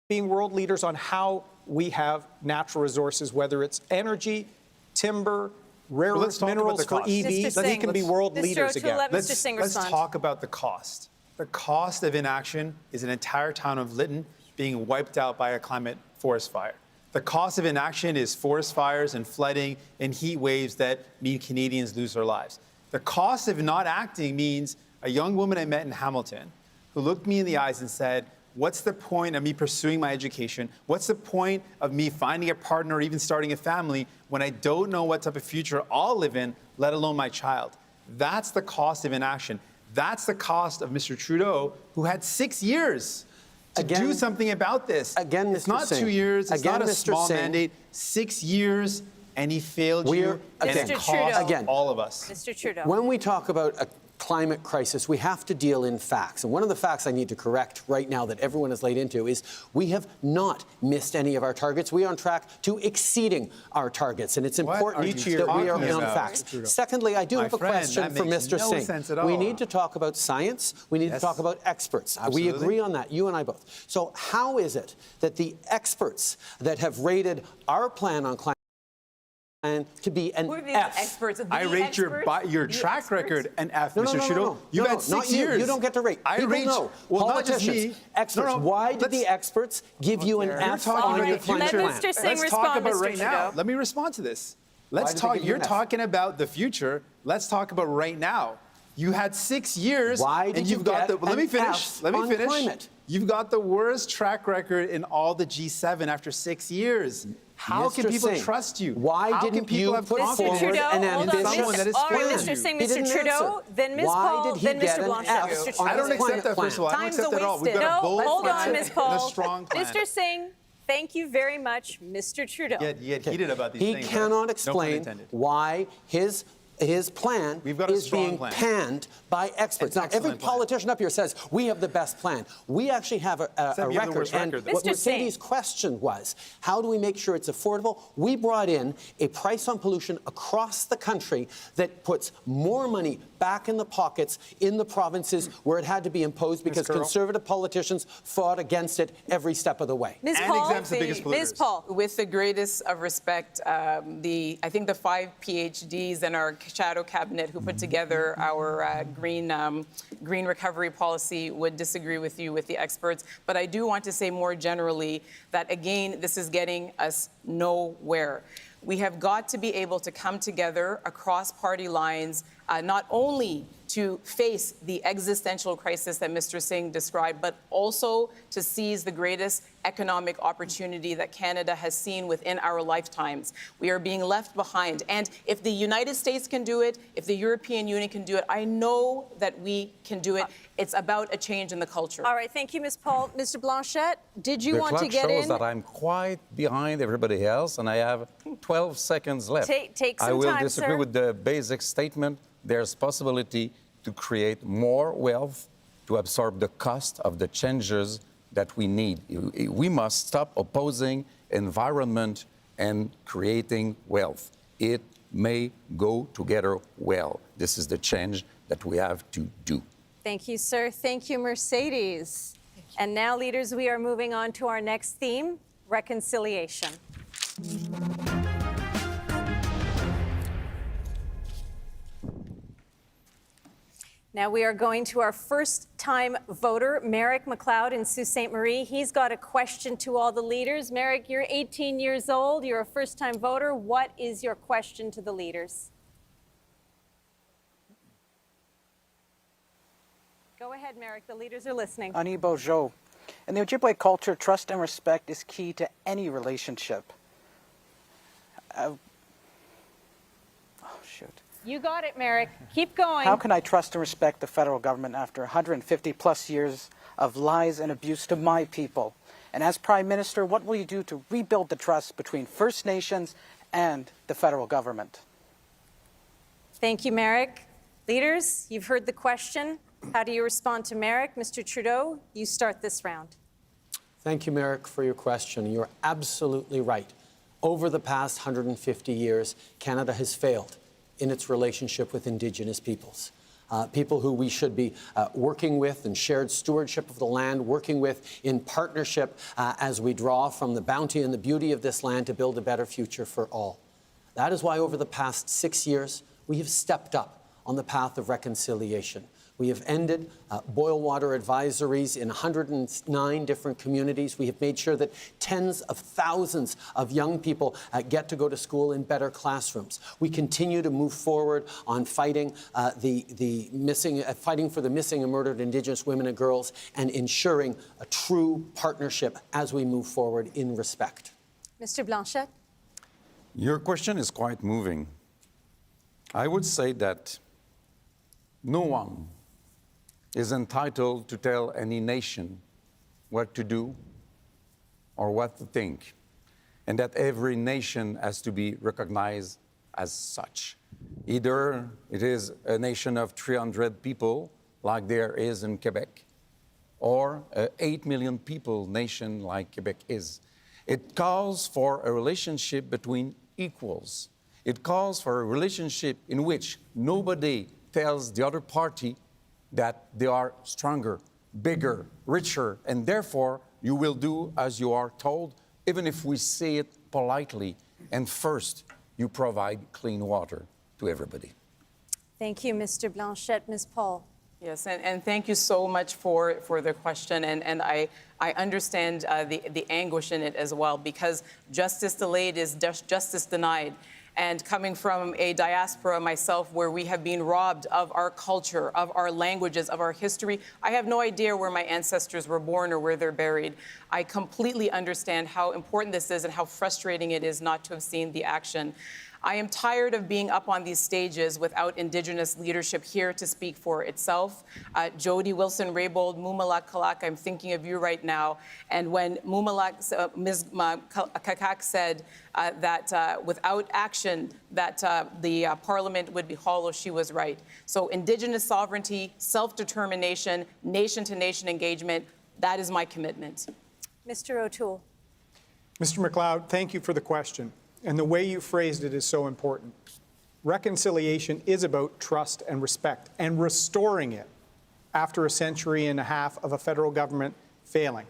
being world leaders on how we have natural resources, whether it's energy, timber, rare earth minerals for EVs, we can be world leaders again. Let's talk about the cost. The cost of inaction is an entire town of Lytton being wiped out by a climate forest fire. The cost of inaction is forest fires and flooding and heat waves that mean Canadians lose their lives. The cost of not acting means a young woman I met in Hamilton who looked me in the eyes and said, what's the point of me pursuing my education? What's the point of me finding a partner or even starting a family when I don't know what type of future I'll live in, let alone my child? That's the cost of inaction. That's the cost of Mr. Trudeau, who had 6 years to do something about this. It's not 2 years. It's not a small mandate. 6 years, and he failed you, and it cost all of us. Mr. Trudeau. When we talk about a climate crisis, we have to deal in facts. And one of the facts I need to correct right now that everyone is laid into is we have not missed any of our targets. We are on track to exceeding our targets. And it's important that we are on facts. Secondly, I do have a question for Mr. Singh. We need to talk about science. We need to talk about experts. We agree on that, you and I both. So how is it that the experts that have rated our plan on climate and to be an F. Experts. I rate your track record an F, Mr. Trudeau. You've had 6 years. You don't get to rate. I rate politicians, experts. Why did the experts give you an F on your climate plan? Let Mr. Singh Let's respond, talk about Mr. right Trudeau. now. Let me respond to this. Let's talk. You're talking about the future. Let's talk about right now. You had 6 years. Why did you get Let me finish. F Let me on finish. climate? You've got the worst track record in all the G7 after 6 years. How can people trust you? Why didn't you put forward an ambitious plan? Mr. Singh, Mr. Trudeau, then Ms. Paul, then Mr. Blanchet. I don't accept that, first of all. I don't accept that at all. We've got a bold hold on, plan Ms. and Paul. a strong plan. Mr. Singh, thank you very much, Mr. Trudeau. You get heated about these things. He cannot explain why his plan is being panned by experts. Now, every politician up here says, we have the best plan. We actually have a record. And what Mercedes' question was, how do we make sure it's affordable? We brought in a price on pollution across the country that puts more money back in the pockets in the provinces where it had to be imposed because conservative politicians fought against it every step of the way. Ms. Paul, with the greatest of respect, I think the 5 PhDs in our shadow cabinet who put together our green recovery policy would disagree with you, with the experts. But I do want to say more generally that, again, this is getting us nowhere. We have got to be able to come together across party lines, not only to face the existential crisis that Mr. Singh described, but also to seize the greatest economic opportunity that Canada has seen within our lifetimes. We are being left behind. And if the United States can do it, if the European Union can do it, I know that we can do it. It's about a change in the culture. All right, thank you, Ms. Paul. Mr. Blanchet, did you want to get in? The clock shows that I'm quite behind everybody else, and I have 12 seconds left. Take some time, I will disagree sir. with the basic statement. There's possibility to create more wealth to absorb the cost of the changes that we need. We must stop opposing environment and creating wealth. It may go together well. This is the change that we have to do. Thank you, sir. Thank you, Mercedes. And now, leaders, we are moving on to our next theme, reconciliation. Now we are going to our first-time voter, Merrick McLeod in Sault Ste. Marie. He's got a question to all the leaders. Merrick, you're 18 years old. You're a first-time voter. What is your question to the leaders? Go ahead, Merrick. The leaders are listening. Ani Bojo. In the Ojibwe culture, trust and respect is key to any relationship. Oh, shoot. You got it, Merrick. Keep going. How can I trust and respect the federal government after 150 plus years of lies and abuse to my people? And as Prime Minister, what will you do to rebuild the trust between First Nations and the federal government? Thank you, Merrick. Leaders, you've heard the question. How do you respond to Merrick? Mr. Trudeau, you start this round. Thank you, Merrick, for your question. You're absolutely right. Over the past 150 years, Canada has failed in its relationship with Indigenous peoples. People who we should be working with in shared stewardship of the land, working with in partnership as we draw from the bounty and the beauty of this land to build a better future for all. That is why over the past 6 years, we have stepped up on the path of reconciliation. We have ended boil water advisories in 109 different communities. We have made sure that tens of thousands of young people get to go to school in better classrooms. We continue to move forward on fighting fighting for the missing and murdered Indigenous women and girls, and ensuring a true partnership as we move forward in respect. Mr. Blanchette. Your question is quite moving. I would say that no one is entitled to tell any nation what to do or what to think, and that every nation has to be recognized as such. Either it is a nation of 300 people, like there is in Quebec, or an 8 million people nation like Quebec is. It calls for a relationship between equals. It calls for a relationship in which nobody tells the other party that they are stronger, bigger, richer, and therefore you will do as you are told, even if we say it politely. And first, you provide clean water to everybody. Thank you, Mr. Blanchette. Ms. Paul. Yes, and thank you so much for the question, and I understand the anguish in it as well, because justice delayed is justice denied. And coming from a diaspora myself, where we have been robbed of our culture, of our languages, of our history, I have no idea where my ancestors were born or where they're buried. I completely understand how important this is and how frustrating it is not to have seen the action. I am tired of being up on these stages without Indigenous leadership here to speak for itself. Jody Wilson-Raybould, Mumalak Kalak, I'm thinking of you right now. And when Ms. Kakak said that without action, that the Parliament would be hollow, she was right. So Indigenous sovereignty, self-determination, nation-to-nation engagement, that is my commitment. Mr. O'Toole. Mr. McLeod, thank you for the question. And the way you phrased it is so important. Reconciliation is about trust and respect and restoring it after a century and a half of a federal government failing.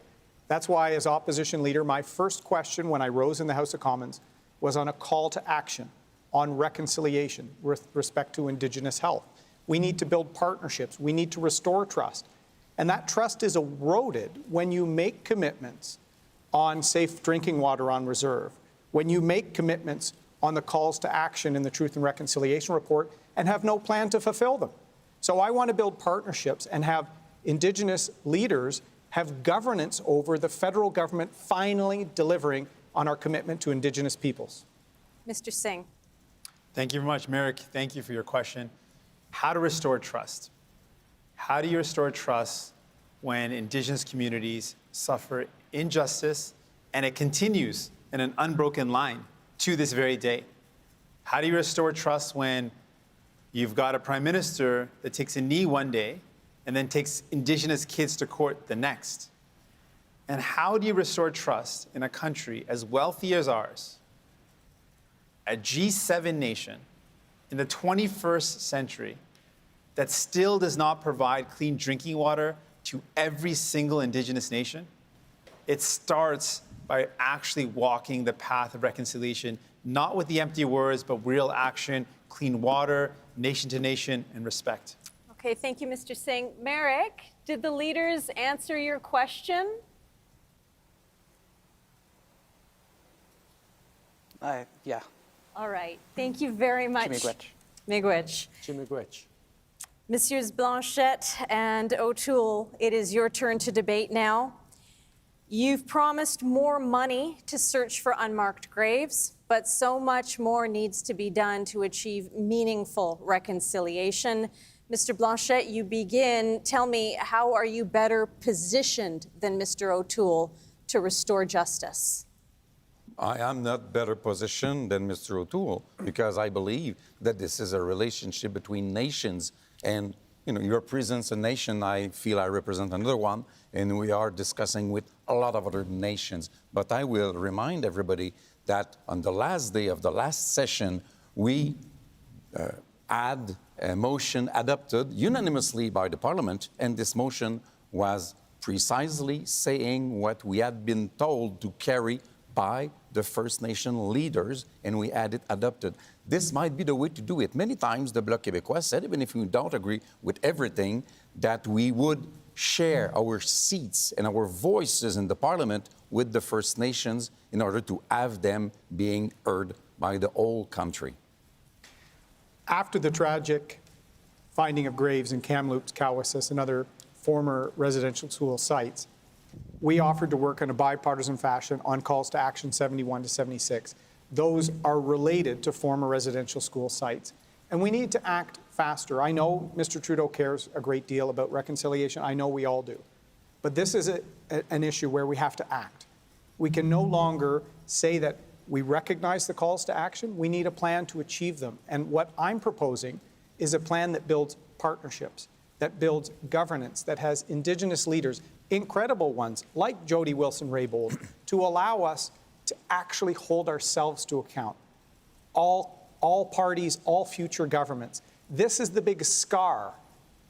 That's why, as opposition leader, my first question when I rose in the House of Commons was on a call to action on reconciliation with respect to Indigenous health. We need to build partnerships. We need to restore trust. And that trust is eroded when you make commitments on safe drinking water on reserve, when you make commitments on the calls to action in the Truth and Reconciliation Report and have no plan to fulfill them. So I want to build partnerships and have Indigenous leaders have governance over the federal government finally delivering on our commitment to Indigenous peoples. Mr. Singh. Thank you very much, Merrick. Thank you for your question. How to restore trust? How do you restore trust when Indigenous communities suffer injustice and it continues in an unbroken line to this very day? How do you restore trust when you've got a prime minister that takes a knee one day and then takes Indigenous kids to court the next? And how do you restore trust in a country as wealthy as ours, a G7 nation in the 21st century that still does not provide clean drinking water to every single Indigenous nation? It starts by actually walking the path of reconciliation, not with the empty words, but real action, clean water, nation to nation, and respect. Okay, thank you, Mr. Singh. Merrick, did the leaders answer your question? Yeah. All right, thank you very much. Miigwech. Miigwech. Messieurs Blanchette and O'Toole, it is your turn to debate now. You've promised more money to search for unmarked graves, but so much more needs to be done to achieve meaningful reconciliation. Mr. Blanchette, you begin. Tell me, how are you better positioned than Mr. O'Toole to restore justice? I am not better positioned than Mr. O'Toole because I believe that this is a relationship between nations. And your presence a nation, I feel I represent another one, and we are discussing with a lot of other nations. But I will remind everybody that on the last day of the last session, we had a motion adopted unanimously by the Parliament, and this motion was precisely saying what we had been told to carry by the First Nation leaders, and we had it adopted. This might be the way to do it. Many times the Bloc Québécois said, even if we don't agree with everything, that we would share our seats and our voices in the Parliament with the First Nations in order to have them being heard by the whole country. After the tragic finding of graves in Kamloops, Cowessess, and other former residential school sites, we offered to work in a bipartisan fashion on calls to action 71 to 76. Those are related to former residential school sites. And we need to act faster. I know Mr. Trudeau cares a great deal about reconciliation. I know we all do. But this is an issue where we have to act. We can no longer say that we recognize the calls to action. We need a plan to achieve them. And what I'm proposing is a plan that builds partnerships, that builds governance, that has Indigenous leaders, incredible ones like Jody Wilson-Raybould, to allow us to actually hold ourselves to account. All parties, all future governments. This is the biggest scar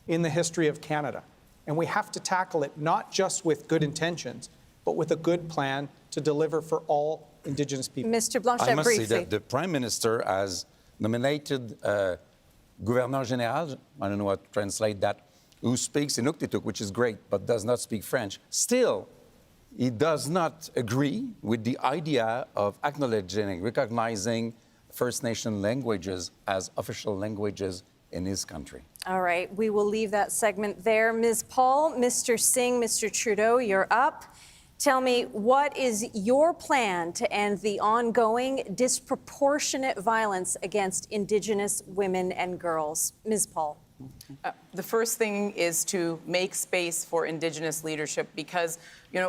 in the history of Canada. And we have to tackle it not just with good intentions, but with a good plan to deliver for all Indigenous people. Mr. Blanchette, I must briefly. say that the Prime Minister has nominated Gouverneur Général, I don't know how to translate that, who speaks Inuktitut, which is great, but does not speak French. Still, he does not agree with the idea of acknowledging, recognizing First Nation languages as official languages in his country. All right, we will leave that segment there. Ms. Paul, Mr. Singh, Mr. Trudeau, you're up. Tell me, what is your plan to end the ongoing disproportionate violence against Indigenous women and girls? Ms. Paul. The first thing is to make space for Indigenous leadership because,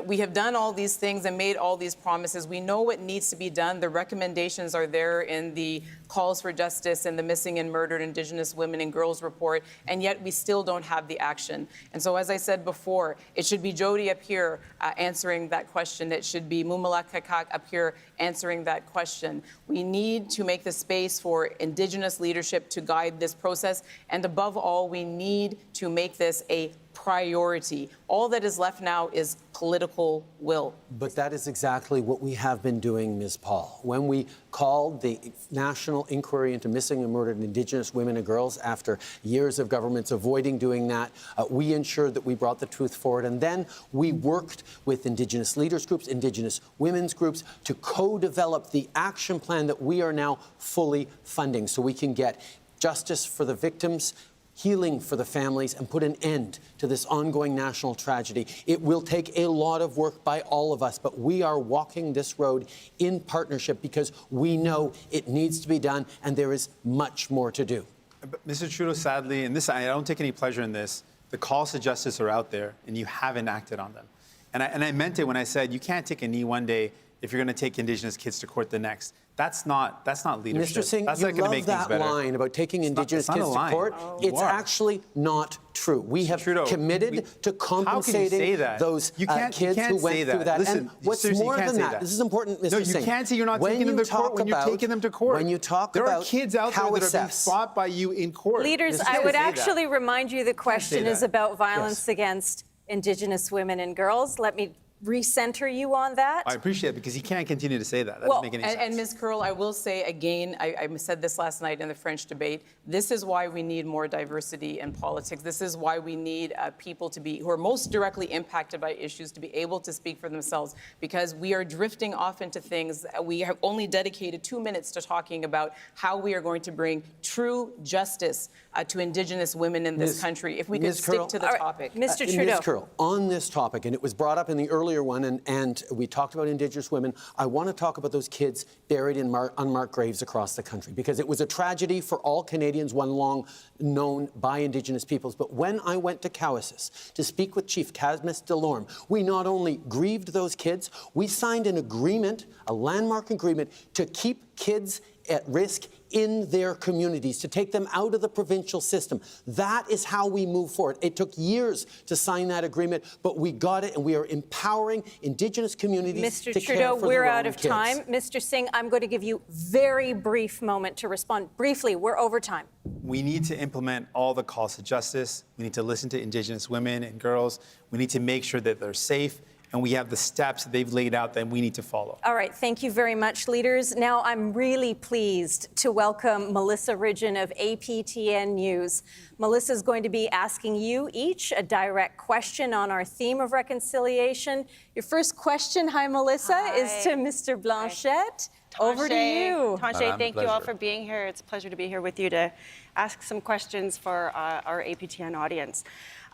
we have done all these things and made all these promises. We know what needs to be done. The recommendations are there in the calls for justice and the missing and murdered Indigenous women and girls report, and yet we still don't have the action. And so, as I said before, it should be Jody up here answering that question. It should be Mumala Kakak up here answering that question. We need to make the space for Indigenous leadership to guide this process, and above all, we need to make this a priority. All that is left now is political will. But that is exactly what we have been doing, Ms. Paul. When we called the National Inquiry into Missing and Murdered Indigenous Women and Girls after years of governments avoiding doing that, we ensured that we brought the truth forward. And then we worked with Indigenous leaders groups, Indigenous women's groups to co-develop the action plan that we are now fully funding so we can get justice for the victims, healing for the families, and put an end to this ongoing national tragedy. It will take a lot of work by all of us, but we are walking this road in partnership because we know it needs to be done and there is much more to do. But Mr. Trudeau, sadly, and this, I don't take any pleasure in this, the calls to justice are out there and you haven't acted on them. And I meant it when I said you can't take a knee one day if you're going to take Indigenous kids to court the next. That's not leadership. Mr. Singh, that's you not gonna love make things that better. line about taking Indigenous kids to court. It's actually not true. We have committed to compensating those kids who went through that. Listen, and what's more than that, this is important, Mr. Singh. No, you can't say you're not taking them to court when you're taking them to court. When you talk there about are kids out there that are being fought by you in court. Leaders, I would actually remind you the question is about violence against Indigenous women and girls. Let me recenter you on that. I appreciate it because he can't continue to say that. That doesn't make any sense. And Ms. Curl, I will say again, I said this last night in the French debate, this is why we need more diversity in politics. This is why we need people who are most directly impacted by issues to be able to speak for themselves, because we are drifting off into things. We have only dedicated 2 minutes to talking about how we are going to bring true justice to Indigenous women in this country. If we could stick to the topic. Mr. Trudeau. Ms. Curl, on this topic, and it was brought up in the earlier one, and we talked about Indigenous women, I want to talk about those kids buried in unmarked graves across the country, because it was a tragedy for all Canadians, one long known by Indigenous peoples. But when I went to Cowessess to speak with Chief Cadmus Delorme, we not only grieved those kids, we signed an agreement, a landmark agreement, to keep kids at risk in their communities, to take them out of the provincial system. That is how we move forward. It took years to sign that agreement, but we got it, and we are empowering Indigenous communities to care for their own kids. Mr. Trudeau, we're out of time. Mr. Singh, I'm going to give you a very brief moment to respond. Briefly, we're over time. We need to implement all the calls to justice. We need to listen to Indigenous women and girls. We need to make sure that they're safe, and we have the steps that they've laid out that we need to follow. All right, thank you very much, leaders. Now I'm really pleased to welcome Melissa Ridgen of APTN News. Melissa is going to be asking you each a direct question on our theme of reconciliation. Your first question, hi Melissa, is to Mr. Blanchette. Over to you. Tanshe, thank you all for being here. It's a pleasure to be here with you to ask some questions for our APTN audience.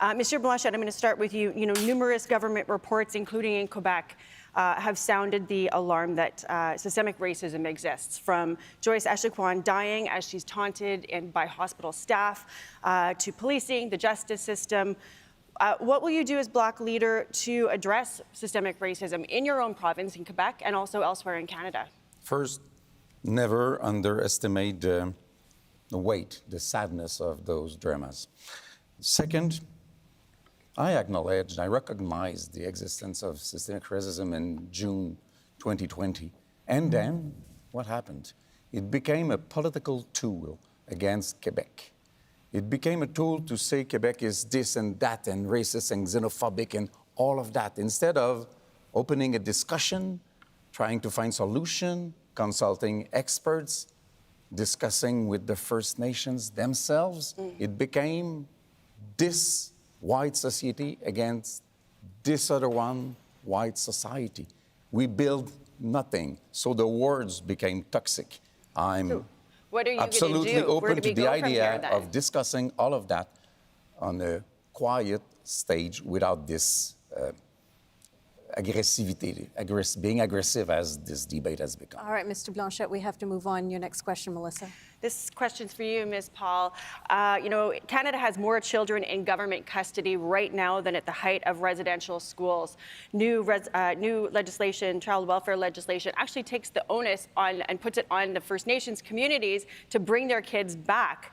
Mr. Blanchette, I'm going to start with you. You know, numerous government reports, including in Quebec, have sounded the alarm that systemic racism exists, from Joyce Echaquan dying as she's taunted by hospital staff, to policing, the justice system. What will you do as Black leader to address systemic racism in your own province, in Quebec, and also elsewhere in Canada? First, never underestimate the weight, the sadness of those dramas. Second, I acknowledge and I recognize the existence of systemic racism in June 2020. And then, what happened? It became a political tool against Quebec. It became a tool to say Quebec is this and that and racist and xenophobic and all of that, instead of opening a discussion, trying to find solution, consulting experts, discussing with the First Nations themselves. It became this white society against this other one, white society. We build nothing, so the words became toxic. I'm absolutely open to the idea of discussing all of that on a quiet stage without this aggressivity, being aggressive as this debate has become. All right, Mr. Blanchette, we have to move on. Your next question, Melissa. This question's for you, Ms. Paul. You know, Canada has more children in government custody right now than at the height of residential schools. New legislation, child welfare legislation, actually takes the onus on and puts it on the First Nations communities to bring their kids back,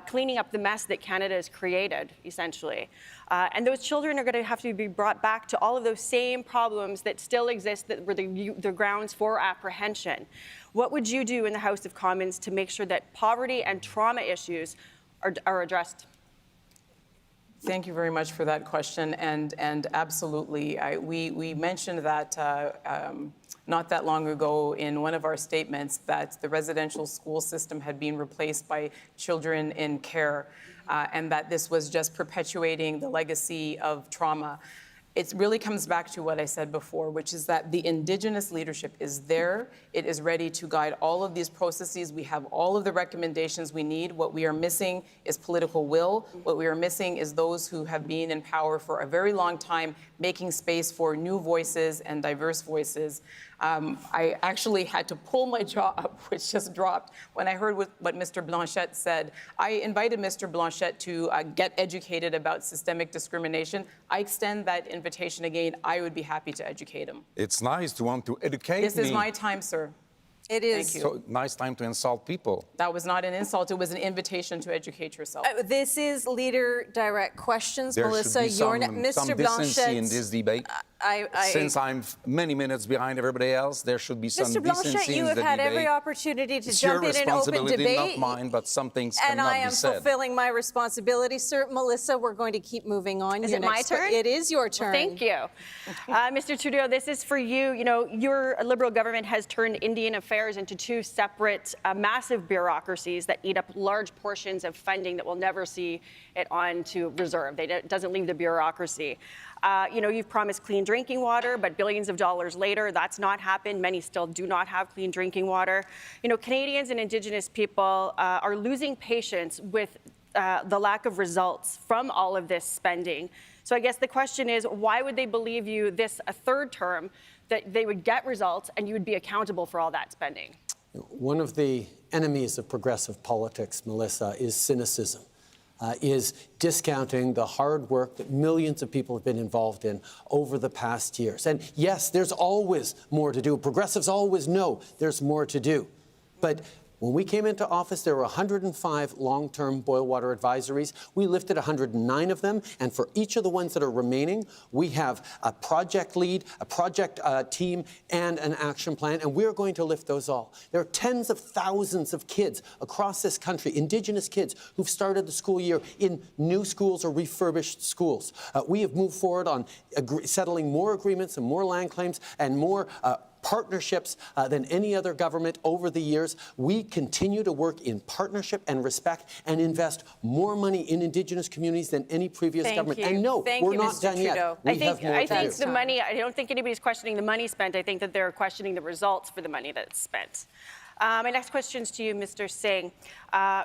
cleaning up the mess that Canada has created, essentially. And those children are going to have to be brought back to all of those same problems that still exist, that were the grounds for apprehension. What would you do in the House of Commons to make sure that poverty and trauma issues are addressed? Thank you very much for that question. And absolutely, we mentioned that not that long ago in one of our statements that the residential school system had been replaced by children in care, and that this was just perpetuating the legacy of trauma. It really comes back to what I said before, which is that the Indigenous leadership is there. It is ready to guide all of these processes. We have all of the recommendations we need. What we are missing is political will. What we are missing is those who have been in power for a very long time, making space for new voices and diverse voices. I actually had to pull my jaw up, which just dropped, when I heard what Mr. Blanchette said. I invited Mr. Blanchette to get educated about systemic discrimination. I extend that invitation again. I would be happy to educate him. It's nice to want to educate This me. is my time, sir. It is. Thank you. So nice time to insult people. That was not an insult. It was an invitation to educate yourself. This is Leader Direct Questions. There Melissa, should be Mr. some decency in Blanchette. this debate. Since I'm many minutes behind everybody else, there should be some Mr. decency Blanchet, in you the have debate. had every opportunity to It's jump your in an open responsibility, debate. not mine, but some things And cannot I am be said. fulfilling my responsibility, sir. Melissa, we're going to keep moving on. Is Your it my next- turn? It is your turn. Well, thank you. Mr. Trudeau, this is for you. You know, your Liberal government has turned Indian affairs into two separate, massive bureaucracies that eat up large portions of funding that will never see it on to reserve. It doesn't leave the bureaucracy. You know, you've promised clean drinking water, but billions of dollars later, that's not happened. Many still do not have clean drinking water. You know, Canadians and Indigenous people are losing patience with the lack of results from all of this spending. So I guess the question is, why would they believe you a third term, that they would get results and you would be accountable for all that spending? One of the enemies of progressive politics, Melissa, is cynicism. Is discounting the hard work that millions of people have been involved in over the past years. And yes, there's always more to do. Progressives always know there's more to do. But when we came into office, there were 105 long-term boil water advisories. We lifted 109 of them, and for each of the ones that are remaining, we have a project lead, a project team, and an action plan, and we're going to lift those all. There are tens of thousands of kids across this country, Indigenous kids, who've started the school year in new schools or refurbished schools. We have moved forward on settling more agreements and more land claims and more partnerships than any other government over the years. We continue to work in partnership and respect and invest more money in Indigenous communities than any previous government. And no, we're not done yet. I think the money, I don't think anybody's questioning the money spent. I think that they're questioning the results for the money that's spent. My next question is to you, Mr. Singh.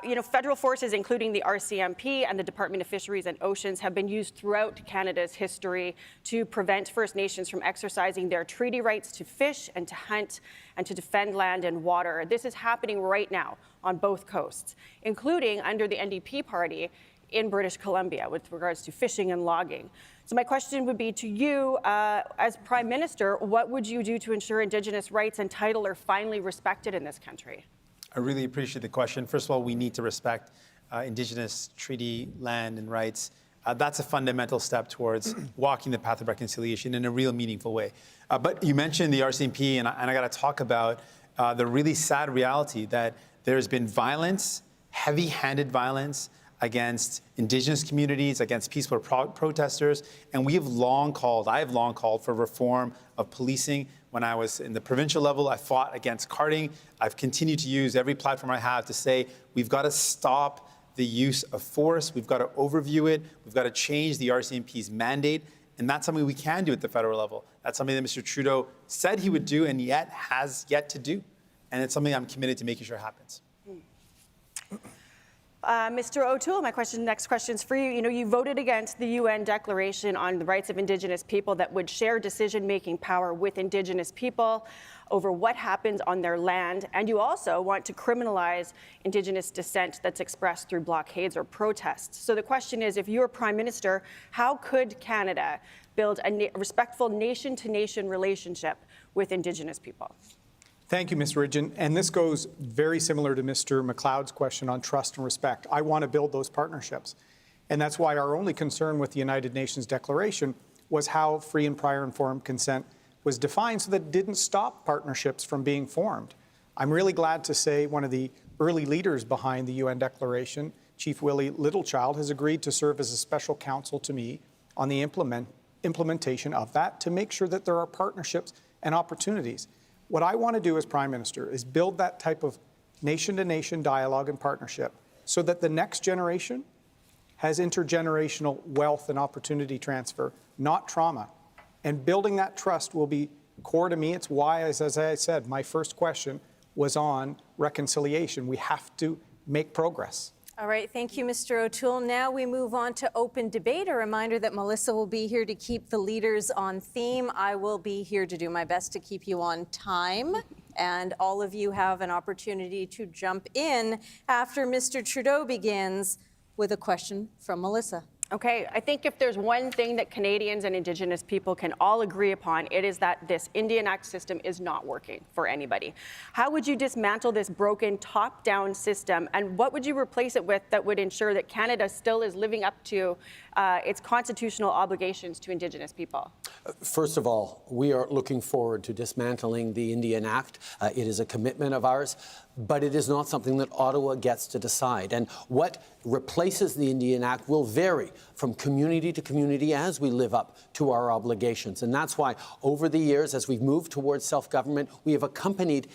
You know, federal forces, including the RCMP and the Department of Fisheries and Oceans, have been used throughout Canada's history to prevent First Nations from exercising their treaty rights to fish and to hunt and to defend land and water. This is happening right now on both coasts, including under the NDP party in British Columbia with regards to fishing and logging. So my question would be to you, as Prime Minister, what would you do to ensure Indigenous rights and title are finally respected in this country? I really appreciate the question. First of all, we need to respect Indigenous treaty land and rights. That's a fundamental step towards walking the path of reconciliation in a real meaningful way. But you mentioned the RCMP, and I got to talk about the really sad reality that there's been violence, heavy-handed violence, against Indigenous communities, against peaceful protesters, and I have long called for reform of policing. When I was in the provincial level, I fought against carting. I've continued to use every platform I have to say we've got to stop the use of force, we've got to overview it, we've got to change the RCMP's mandate, and that's something we can do at the federal level. That's something that Mr. Trudeau said he would do and yet has yet to do, and it's something I'm committed to making sure happens. Mr. O'Toole, next question is for you. You know, you voted against the UN Declaration on the Rights of Indigenous People that would share decision-making power with Indigenous people over what happens on their land, and you also want to criminalize Indigenous dissent that's expressed through blockades or protests. So the question is, if you're Prime Minister, how could Canada build a respectful nation-to-nation relationship with Indigenous people? Thank you, Ms. Ridgen. And this goes very similar to Mr. McLeod's question on trust and respect. I want to build those partnerships. And that's why our only concern with the United Nations Declaration was how free and prior informed consent was defined so that it didn't stop partnerships from being formed. I'm really glad to say one of the early leaders behind the UN Declaration, Chief Willie Littlechild, has agreed to serve as a special counsel to me on the implementation of that to make sure that there are partnerships and opportunities. What I want to do as Prime Minister is build that type of nation-to-nation dialogue and partnership so that the next generation has intergenerational wealth and opportunity transfer, not trauma. And building that trust will be core to me. It's why, as I said, my first question was on reconciliation. We have to make progress. All right, thank you, Mr. O'Toole. Now we move on to open debate. A reminder that Melissa will be here to keep the leaders on theme. I will be here to do my best to keep you on time. And all of you have an opportunity to jump in after Mr. Trudeau begins with a question from Melissa. Okay, I think if there's one thing that Canadians and Indigenous people can all agree upon, it is that this Indian Act system is not working for anybody. How would you dismantle this broken top-down system, and what would you replace it with that would ensure that Canada still is living up to its constitutional obligations to Indigenous people? First of all, we are looking forward to dismantling the Indian Act. It is a commitment of ours, but it is not something that Ottawa gets to decide. And what replaces the Indian Act will vary from community to community as we live up to our obligations. And that's why over the years, as we've moved towards self-government, we have accompanied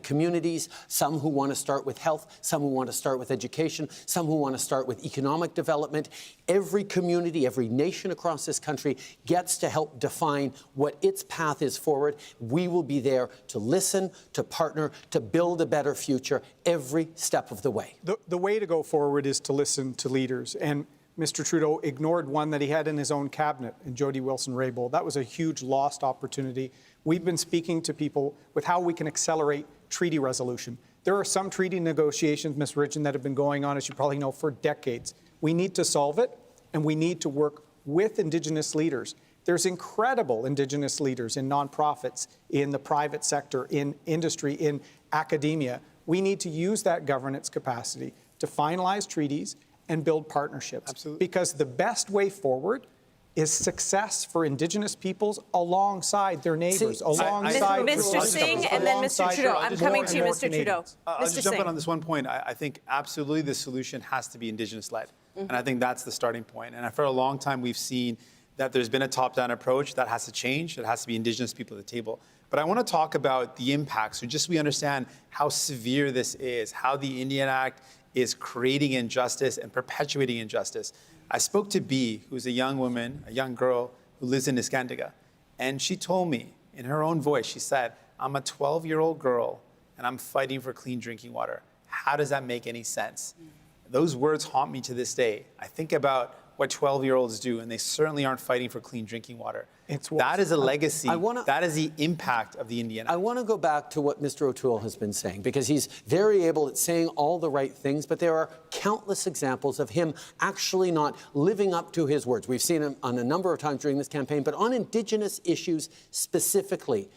communities, some who want to start with health, some who want to start with education, some who want to start with economic development. Every community, every nation across this country gets to help define what its path is forward. We will be there to listen, to partner, to build a better future every step of the way. The way to go forward is to listen to leaders. And Mr. Trudeau ignored one that he had in his own cabinet, in Jody Wilson-Raybould. That was a huge lost opportunity. We've been speaking to people with how we can accelerate treaty resolution. There are some treaty negotiations, Ms. Ridgen, that have been going on, as you probably know, for decades. We need to solve it, and we need to work with Indigenous leaders. There's incredible Indigenous leaders in nonprofits, in the private sector, in industry, in academia. We need to use that governance capacity to finalize treaties and build partnerships. Absolutely. Because the best way forward is success for Indigenous peoples alongside their neighbors, alongside Mr. Singh and then Mr. Trudeau. I'm coming to you, Mr. Trudeau. I'll just jump in on this one point. I think absolutely the solution has to be Indigenous-led. And I think that's the starting point. And for a long time, we've seen that there's been a top-down approach that has to change. It has to be Indigenous people at the table. But I want to talk about the impacts, so just we understand how severe this is, how the Indian Act is creating injustice and perpetuating injustice. I spoke to B, who's a young woman, a young girl who lives in Niskandiga. And she told me in her own voice, she said, I'm a 12-year-old girl and I'm fighting for clean drinking water. How does that make any sense? Those words haunt me to this day. I think about what 12-year-olds do, and they certainly aren't fighting for clean drinking water. That is a legacy. That is the impact of the Indian Act. I want to go back to what Mr. O'Toole has been saying, because he's very able at saying all the right things, but there are countless examples of him actually not living up to his words. We've seen him on a number of times during this campaign, but on Indigenous issues specifically,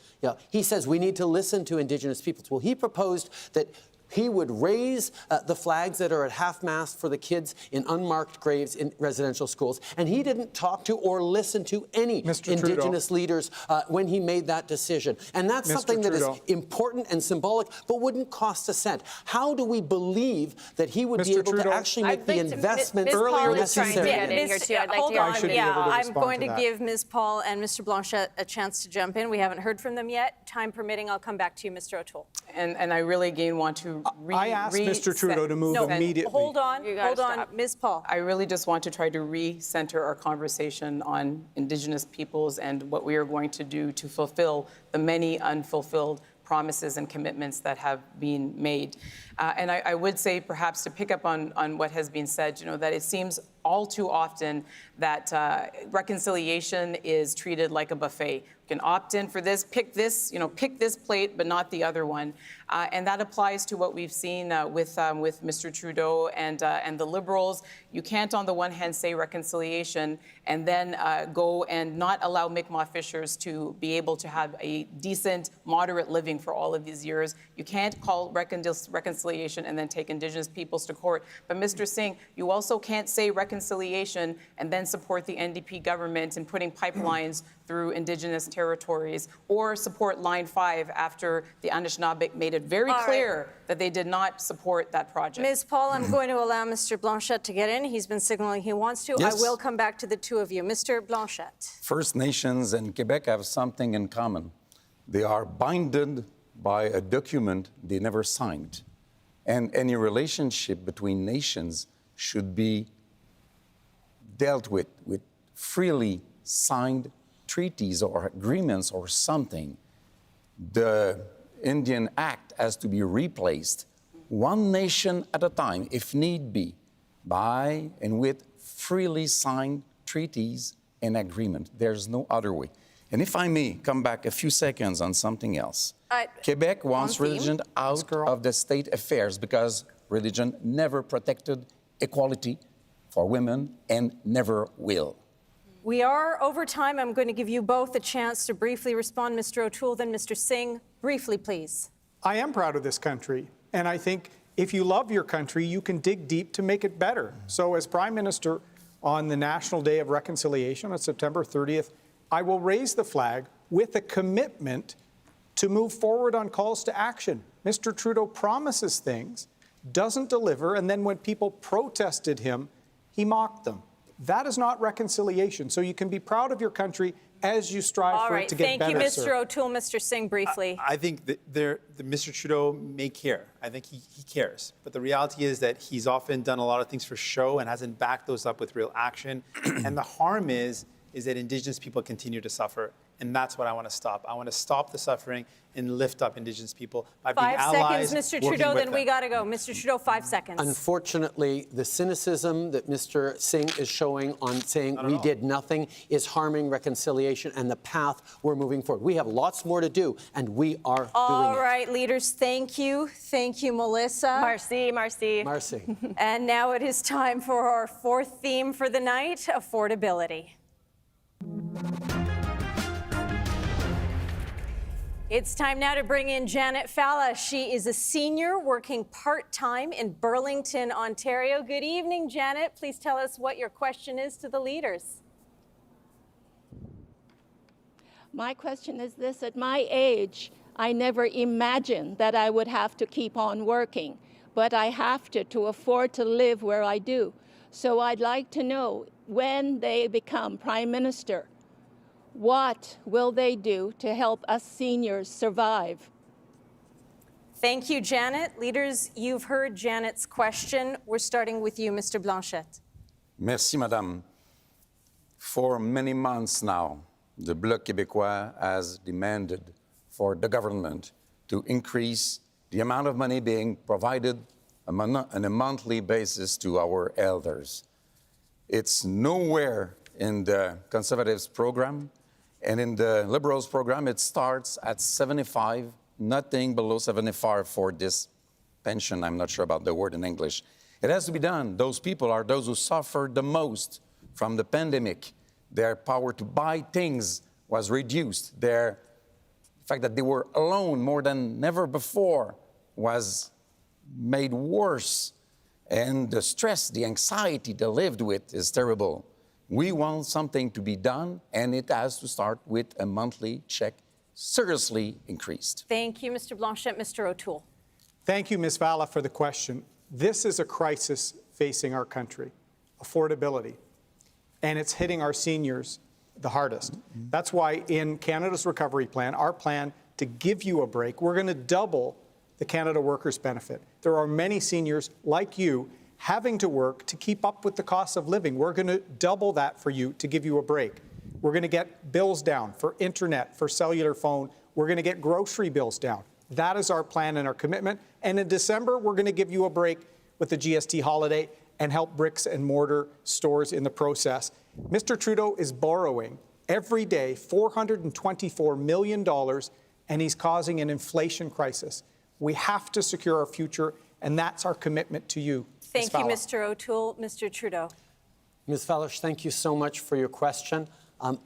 he says we need to listen to Indigenous peoples. Well, he proposed that he would raise the flags that are at half-mast for the kids in unmarked graves in residential schools. And he didn't talk to or listen to any Indigenous leaders when he made that decision. And that's something that is important and symbolic, but wouldn't cost a cent. How do we believe that he would be able to actually make the investments necessary? Hold on. I'm going to give Ms. Paul and Mr. Blanchet a chance to jump in. We haven't heard from them yet. Time permitting, I'll come back to you, Mr. O'Toole. And I really, again, want to I asked Mr. Trudeau to move immediately. Hold on, Ms. Paul. I really just want to try to recenter our conversation on Indigenous peoples and what we are going to do to fulfill the many unfulfilled promises and commitments that have been made. And I would say, perhaps to pick up on what has been said, that it seems all too often that reconciliation is treated like a buffet. You can opt in for this, pick this plate, but not the other one. And that applies to what we've seen with Mr. Trudeau and the Liberals. You can't, on the one hand, say reconciliation and then go and not allow Mi'kmaq fishers to be able to have a decent, moderate living for all of these years. You can't call reconciliation and then take Indigenous peoples to court. But Mr. Singh, you also can't say reconciliation and then support the NDP government in putting pipelines through Indigenous territories, or support Line 5 after the Anishinaabe made it very clear that they did not support that project. Ms. Paul, I'm going to allow Mr. Blanchet to get in. He's been signaling he wants to. Yes. I will come back to the two of you. Mr. Blanchet. First Nations and Quebec have something in common. They are binded by a document they never signed. And any relationship between nations should be dealt with freely signed treaties or agreements or something. The Indian Act has to be replaced one nation at a time, if need be, by and with freely signed treaties and agreement. There's no other way. And if I may come back a few seconds on something else. Quebec wants religion out of the state affairs because religion never protected equality for women and never will. We are over time. I'm going to give you both a chance to briefly respond. Mr. O'Toole, then Mr. Singh. Briefly, please. I am proud of this country, and I think if you love your country, you can dig deep to make it better. So as Prime Minister on the National Day of Reconciliation on September 30th, I will raise the flag with a commitment to move forward on calls to action. Mr. Trudeau promises things, doesn't deliver, and then when people protested him, he mocked them. That is not reconciliation. So you can be proud of your country as you strive for it to get better. Thank you, Mr. O'Toole. Mr. Singh, briefly. I think that Mr. Trudeau may care. I think he cares. But the reality is that he's often done a lot of things for show and hasn't backed those up with real action. And the harm is that Indigenous people continue to suffer. And that's what I want to stop. I want to stop the suffering and lift up Indigenous people by being allies. 5 seconds, Mr. Trudeau, then we got to go. Mr. Trudeau, 5 seconds. Unfortunately, the cynicism that Mr. Singh is showing on saying we did nothing is harming reconciliation and the path we're moving forward. We have lots more to do, and we are doing it. All right, leaders, thank you. Thank you, Melissa. Merci, merci. Merci. And now it is time for our fourth theme for the night, affordability. It's time now to bring in Janet Falla. She is a senior working part-time in Burlington, Ontario. Good evening, Janet. Please tell us what your question is to the leaders. My question is this: at my age, I never imagined that I would have to keep on working, but I have to afford to live where I do. So I'd like to know, when they become Prime Minister, what will they do to help us seniors survive? Thank you, Janet. Leaders, you've heard Janet's question. We're starting with you, Mr. Blanchette. Merci, Madame. For many months now, the Bloc Québécois has demanded for the government to increase the amount of money being provided on a monthly basis to our elders. It's nowhere in the Conservatives' program. And in the Liberals' program, it starts at 75, nothing below 75 for this pension. I'm not sure about the word in English. It has to be done. Those people are those who suffered the most from the pandemic. Their power to buy things was reduced. The fact that they were alone more than ever before was made worse. And the stress, the anxiety they lived with is terrible. We want something to be done, and it has to start with a monthly check, seriously increased. Thank you, Mr. Blanchette. Mr. O'Toole. Thank you, Ms. Valla, for the question. This is a crisis facing our country, affordability, and it's hitting our seniors the hardest. That's why in Canada's recovery plan, our plan to give you a break, we're going to double the Canada Workers' Benefit. There are many seniors like you having to work to keep up with the cost of living. We're going to double that for you to give you a break. We're going to get bills down for internet, for cellular phone. We're going to get grocery bills down. That is our plan and our commitment. And in December, we're going to give you a break with the GST holiday and help bricks and mortar stores in the process. Mr. Trudeau is borrowing every day $424 million, and he's causing an inflation crisis. We have to secure our future, and that's our commitment to you. Thank you, Mr. O'Toole. Mr. Trudeau. Ms. Fallish, thank you so much for your question.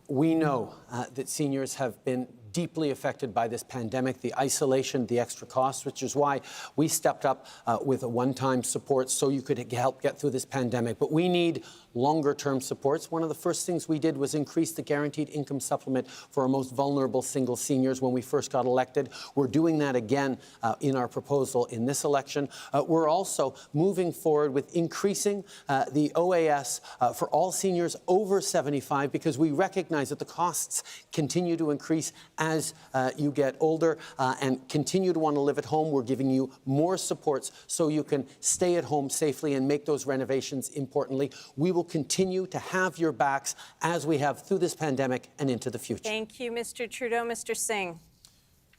We know that seniors have been deeply affected by this pandemic, the isolation, the extra costs, which is why we stepped up with a one-time support so you could help get through this pandemic. But we need longer-term supports. One of the first things we did was increase the guaranteed income supplement for our most vulnerable single seniors when we first got elected. We're doing that again in our proposal in this election. We're also moving forward with increasing the OAS for all seniors over 75 because we recognize that the costs continue to increase as you get older and continue to want to live at home. We're giving you more supports so you can stay at home safely and make those renovations importantly. We will continue to have your backs as we have through this pandemic and into the future. Thank you, Mr. Trudeau. Mr. Singh.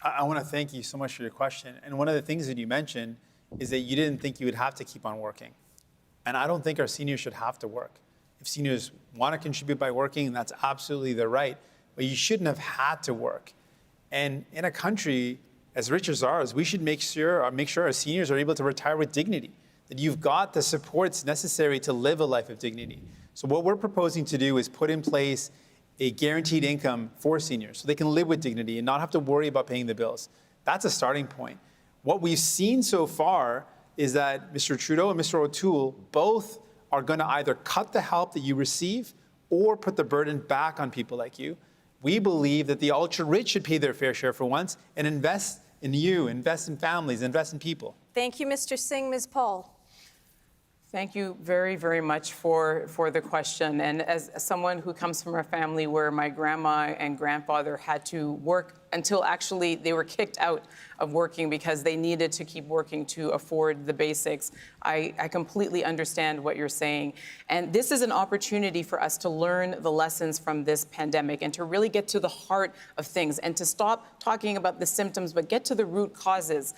I want to thank you so much for your question. And one of the things that you mentioned is that you didn't think you would have to keep on working. And I don't think our seniors should have to work. If seniors want to contribute by working, that's absolutely their right, but you shouldn't have had to work. And in a country as rich as ours, we should make sure our seniors are able to retire with dignity, that you've got the supports necessary to live a life of dignity. So what we're proposing to do is put in place a guaranteed income for seniors so they can live with dignity and not have to worry about paying the bills. That's a starting point. What we've seen so far is that Mr. Trudeau and Mr. O'Toole both are going to either cut the help that you receive or put the burden back on people like you. We believe that the ultra-rich should pay their fair share for once and invest in you, invest in families, invest in people. Thank you, Mr. Singh. Ms. Paul. Thank you very, very much for the question. And as someone who comes from a family where my grandma and grandfather had to work until actually they were kicked out of working because they needed to keep working to afford the basics, I completely understand what you're saying. And this is an opportunity for us to learn the lessons from this pandemic and to really get to the heart of things and to stop talking about the symptoms, but get to the root causes.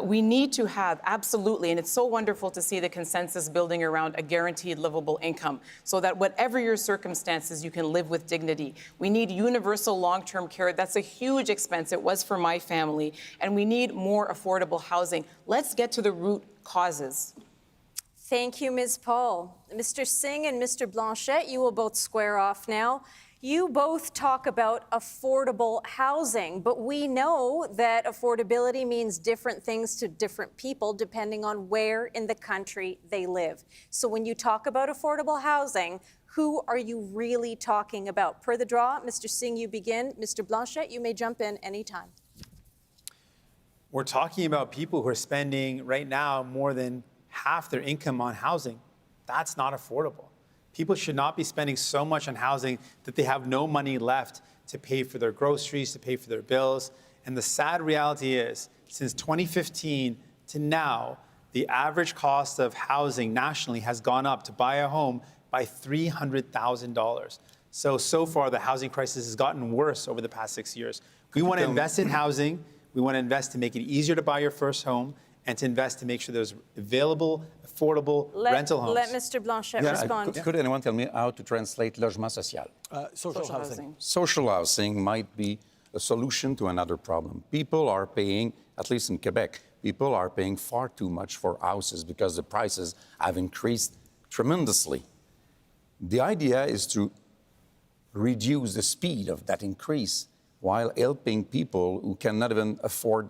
We need to have, absolutely, and it's so wonderful to see the consensus building around a guaranteed livable income so that whatever your circumstances, you can live with dignity. We need universal long-term care. That's a huge expense. It was for my family. And we need more affordable housing. Let's get to the root causes. Thank you, Ms. Paul. Mr. Singh and Mr. Blanchette, you will both square off now. You both talk about affordable housing, but we know that affordability means different things to different people depending on where in the country they live. So when you talk about affordable housing, who are you really talking about? Per the draw, Mr. Singh, you begin. Mr. Blanchette, you may jump in anytime. We're talking about people who are spending right now more than half their income on housing. That's not affordable. People should not be spending so much on housing that they have no money left to pay for their groceries, to pay for their bills. And the sad reality is, since 2015 to now, the average cost of housing nationally has gone up to buy a home by $300,000. So far, the housing crisis has gotten worse over the past 6 years. We want to invest in housing. We want to invest to make it easier to buy your first home and to invest to make sure there's available, affordable rental homes. Let Mr. Blanchette respond. Could anyone tell me how to translate logement social? Social housing. Social housing might be a solution to another problem. People are paying, at least in Quebec, people are paying far too much for houses because the prices have increased tremendously. The idea is to reduce the speed of that increase while helping people who cannot even afford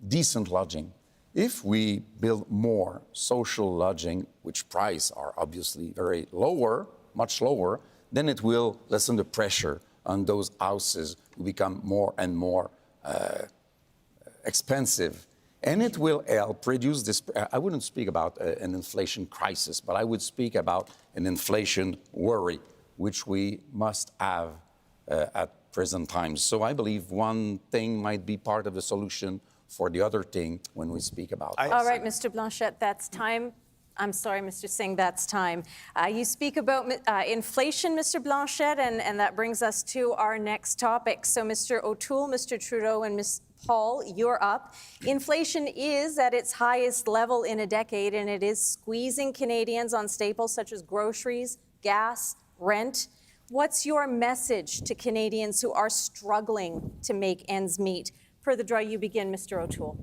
decent lodging. If we build more social lodging, which price are obviously very lower, much lower, then it will lessen the pressure on those houses who become more and more expensive. And it will help reduce this. I wouldn't speak about an inflation crisis, but I would speak about an inflation worry, which we must have at present times. So I believe one thing might be part of the solution for the other thing when we speak about. All right, Mr. Blanchette, that's time. I'm sorry, Mr. Singh, that's time. You speak about inflation, Mr. Blanchette, and that brings us to our next topic. So, Mr. O'Toole, Mr. Trudeau, and Ms. Paul, you're up. Inflation is at its highest level in a decade, and it is squeezing Canadians on staples such as groceries, gas, rent. What's your message to Canadians who are struggling to make ends meet? Per the draw, you begin, Mr. O'Toole.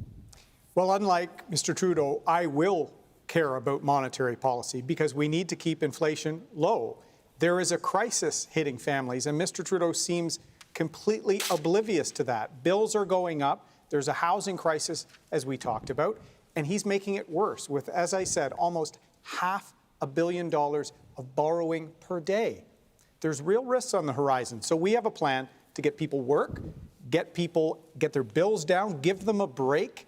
Well, unlike Mr. Trudeau, I will care about monetary policy because we need to keep inflation low. There is a crisis hitting families, and Mr. Trudeau seems completely oblivious to that. Bills are going up. There's a housing crisis, as we talked about, and he's making it worse with, as I said, almost $500 million of borrowing per day. There's real risks on the horizon. So we have a plan to get people work, get their bills down, give them a break.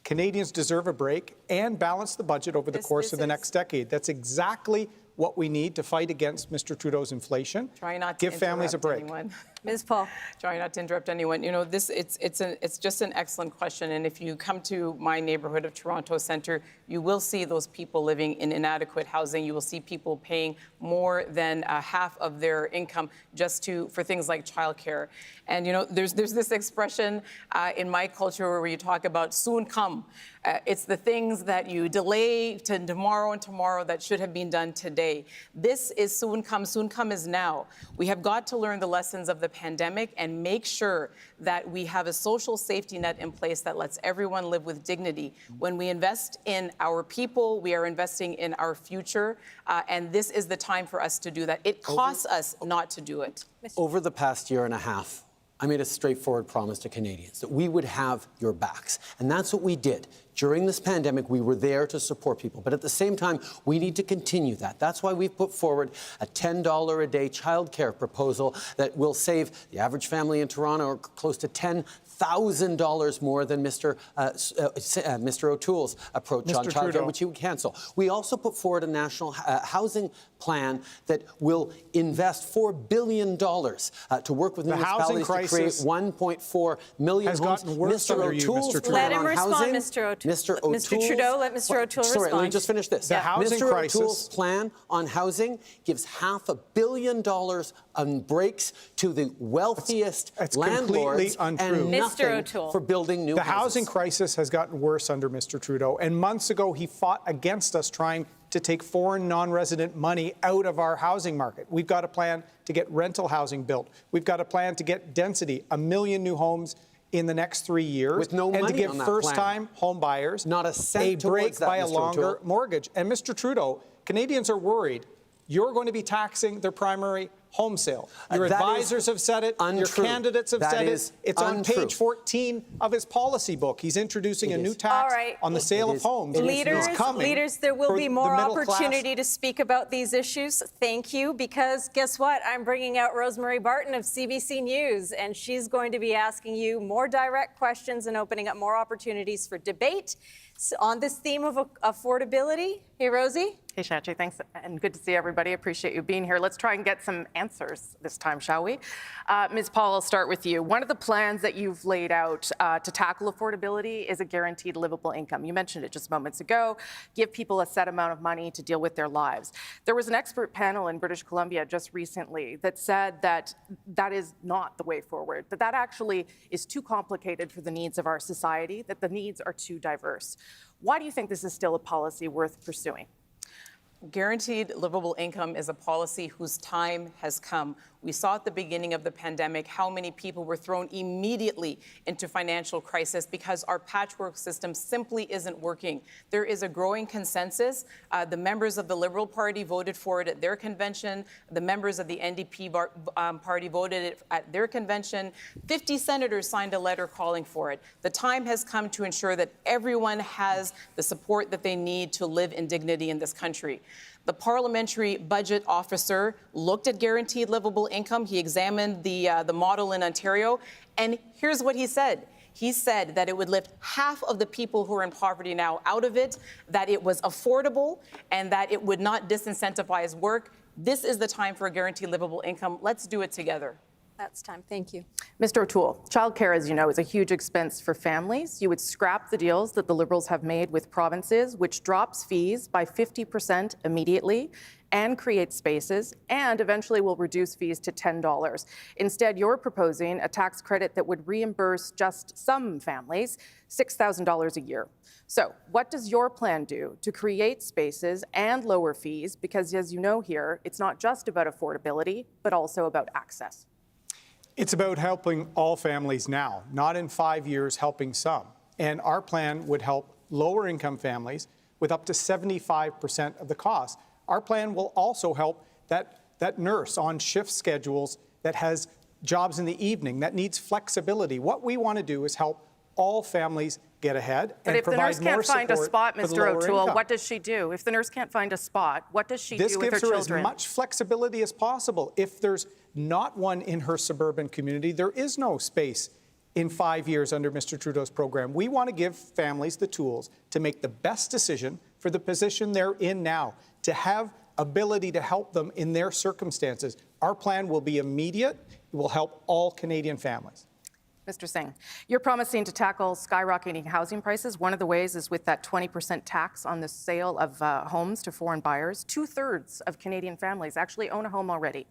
Canadians deserve a break and balance the budget over the course of the next decade. That's exactly what we need to fight against Mr. Trudeau's inflation. Try not to give families a break. Anyone. Ms. Paul. Trying not to interrupt anyone. You know, it's just an excellent question. And if you come to my neighborhood of Toronto Centre, you will see those people living in inadequate housing. You will see people paying more than half of their income just for things like childcare. And you know, there's this expression in my culture where you talk about soon come. It's the things that you delay to tomorrow and tomorrow that should have been done today. This is soon come. Soon come is now. We have got to learn the lessons of the pandemic and make sure that we have a social safety net in place that lets everyone live with dignity. When we invest in our people, we are investing in our future, and this is the time for us to do that. It costs us not to do it. Over the past year and a half, I made a straightforward promise to Canadians that we would have your backs. And that's what we did. During this pandemic, we were there to support people. But at the same time, we need to continue that. That's why we've put forward a $10 a day childcare proposal that will save the average family in Toronto close to $10,000 more than Mr. O'Toole's approach on childcare, which he would cancel. We also put forward a national housing plan that will invest $4 billion to work with municipalities to create 1.4 million homes. Mr. O'Toole's Let him on respond, housing, Mr. Trudeau, let Mr. O'Toole respond. Sorry, let me just finish this. The housing Mr. crisis. O'Toole's plan on housing gives $500 million on breaks to the wealthiest landlords and nothing for building new houses. The housing crisis has gotten worse under Mr. Trudeau, and months ago he fought against us trying to take foreign non-resident money out of our housing market. We've got a plan to get rental housing built. We've got a plan to get density, 1 million new homes in the next 3 years, with no money and to give on that first-time home buyers not a cent a break towards that, by a Mr. longer O'Toole. mortgage. And Mr. Trudeau, Canadians are worried you're going to be taxing their primary home sale. Your advisors have said it. Your candidates have said it. It's on page 14 of his policy book. He's introducing a new tax on the sale of homes. Leaders, there will be more opportunity to speak about these issues. Thank you, because guess what? I'm bringing out Rosemary Barton of CBC News, and she's going to be asking you more direct questions and opening up more opportunities for debate on this theme of affordability. Hey, Rosie. Hey, Shanti, thanks, and good to see everybody. Appreciate you being here. Let's try and get some answers this time, shall we? Ms. Paul, I'll start with you. One of the plans that you've laid out to tackle affordability is a guaranteed livable income. You mentioned it just moments ago. Give people a set amount of money to deal with their lives. There was an expert panel in British Columbia just recently that said that that is not the way forward, that actually is too complicated for the needs of our society, that the needs are too diverse. Why do you think this is still a policy worth pursuing? Guaranteed livable income is a policy whose time has come. We saw at the beginning of the pandemic how many people were thrown immediately into financial crisis because our patchwork system simply isn't working. There is a growing consensus. The members of the Liberal Party voted for it at their convention. The members of the NDP party voted it at their convention. 50 senators signed a letter calling for it. The time has come to ensure that everyone has the support that they need to live in dignity in this country. The Parliamentary Budget Officer looked at guaranteed livable income. He examined the model in Ontario, and here's what he said. He said that it would lift half of the people who are in poverty now out of it, that it was affordable, and that it would not disincentivize work. This is the time for a guaranteed livable income. Let's do it together. That's time. Thank you. Mr. O'Toole, childcare, as you know, is a huge expense for families. You would scrap the deals that the Liberals have made with provinces, which drops fees by 50% immediately and creates spaces, and eventually will reduce fees to $10. Instead, you're proposing a tax credit that would reimburse just some families $6,000 a year. So what does your plan do to create spaces and lower fees? Because as you know here, it's not just about affordability, but also about access. It's about helping all families now, not in 5 years helping some. And our plan would help lower income families with up to 75% of the cost. Our plan will also help that nurse on shift schedules that has jobs in the evening, that needs flexibility. What we want to do is help all families get ahead and provide more support. But if the nurse can't find a spot, Mr. O'Toole, income. what does she do? If the nurse can't find a spot, what does she do with her This gives her children? as much flexibility as possible. If there's not one in her suburban community, there is no space in 5 years under Mr. Trudeau's program. We want to give families the tools to make the best decision for the position they're in now, to have ability to help them in their circumstances. Our plan will be immediate. It will help all Canadian families. Mr. Singh, you're promising to tackle skyrocketing housing prices. One of the ways is with that 20% tax on the sale of homes to foreign buyers. 2/3 of Canadian families actually own a home already.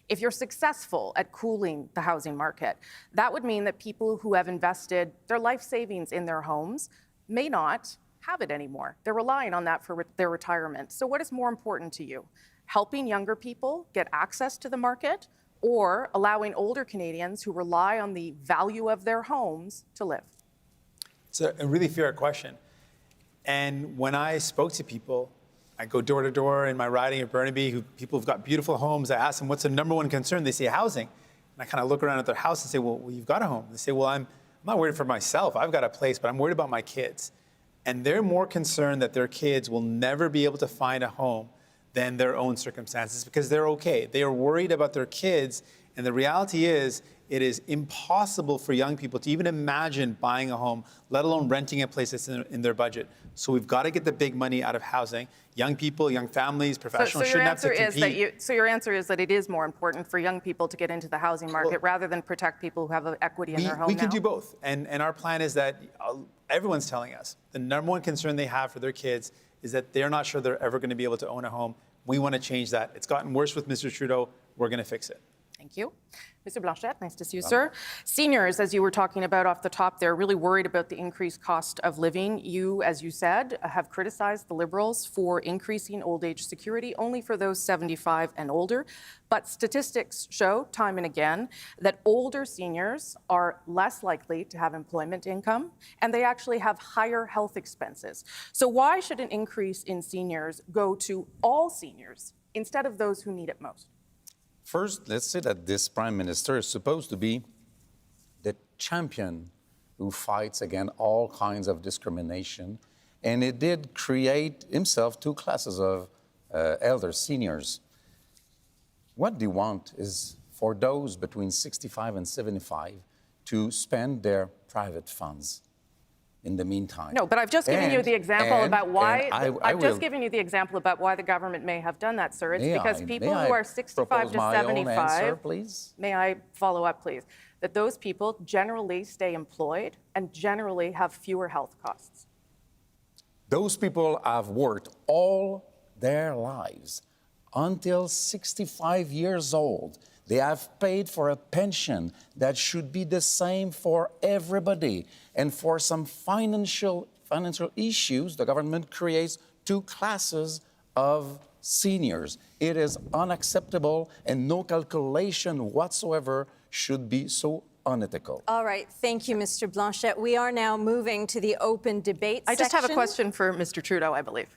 If you're successful at cooling the housing market, that would mean that people who have invested their life savings in their homes may not have it anymore. They're relying on that for their retirement. So what is more important to you? Helping younger people get access to the market, or allowing older Canadians who rely on the value of their homes to live? It's a really fair question. And when I spoke to people, I go door to door in my riding of Burnaby, people who've got beautiful homes. I ask them, what's the number one concern? They say housing. And I kind of look around at their house and say, well, you've got a home. They say, well, I'm not worried for myself. I've got a place, but I'm worried about my kids. And they're more concerned that their kids will never be able to find a home than their own circumstances, because they're okay. They are worried about their kids, and the reality is it is impossible for young people to even imagine buying a home, let alone renting a place that's in their budget. So we've got to get the big money out of housing. Young people, young families, professionals shouldn't have to compete. So your answer is that it is more important for young people to get into the housing market rather than protect people who have equity in their home We now? can do both. And our plan is that everyone's telling us the number one concern they have for their kids is that they're not sure they're ever going to be able to own a home. We want to change that. It's gotten worse with Mr. Trudeau. We're going to fix it. Thank you. Mr. Blanchette, nice to see you, sir. Seniors, as you were talking about off the top, they're really worried about the increased cost of living. You, as you said, have criticized the Liberals for increasing old age security only for those 75 and older. But statistics show time and again that older seniors are less likely to have employment income, and they actually have higher health expenses. So why should an increase in seniors go to all seniors instead of those who need it most? First, let's say that this Prime Minister is supposed to be the champion who fights against all kinds of discrimination. And it did create himself two classes of elder seniors. What they want is for those between 65 and 75 to spend their private funds in the meantime. No, but I've just given you the example about why. I've just given you the example about why the government may have done that, sir. It's because people who are 65 to 75. Answer, please? May I follow up, please? That those people generally stay employed and generally have fewer health costs. Those people have worked all their lives until 65 years old. They have paid for a pension that should be the same for everybody. And for some financial issues, the government creates two classes of seniors. It is unacceptable, and no calculation whatsoever should be so unethical. All right. Thank you, Mr. Blanchette. We are now moving to the open debate section. I just have a question for Mr. Trudeau, I believe.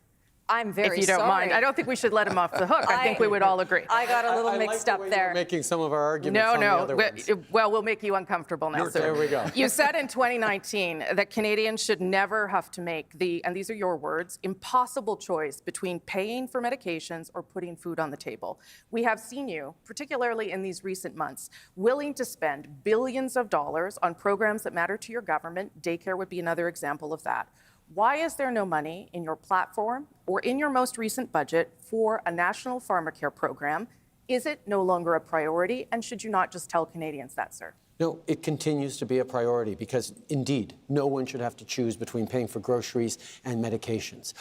I'm very sorry. If you don't mind. I don't think we should let him off the hook. I think we would all agree. I got a little mixed up there. You're making some of our arguments on the other ones. Well, we'll make you uncomfortable now, sir. There we go. You said in 2019 that Canadians should never have to make the, and these are your words, impossible choice between paying for medications or putting food on the table. We have seen you, particularly in these recent months, willing to spend billions of dollars on programs that matter to your government. Daycare would be another example of that. Why is there no money in your platform or in your most recent budget for a national pharmacare program? Is it no longer a priority? And should you not just tell Canadians that, sir? No, it continues to be a priority because, indeed, no one should have to choose between paying for groceries and medications.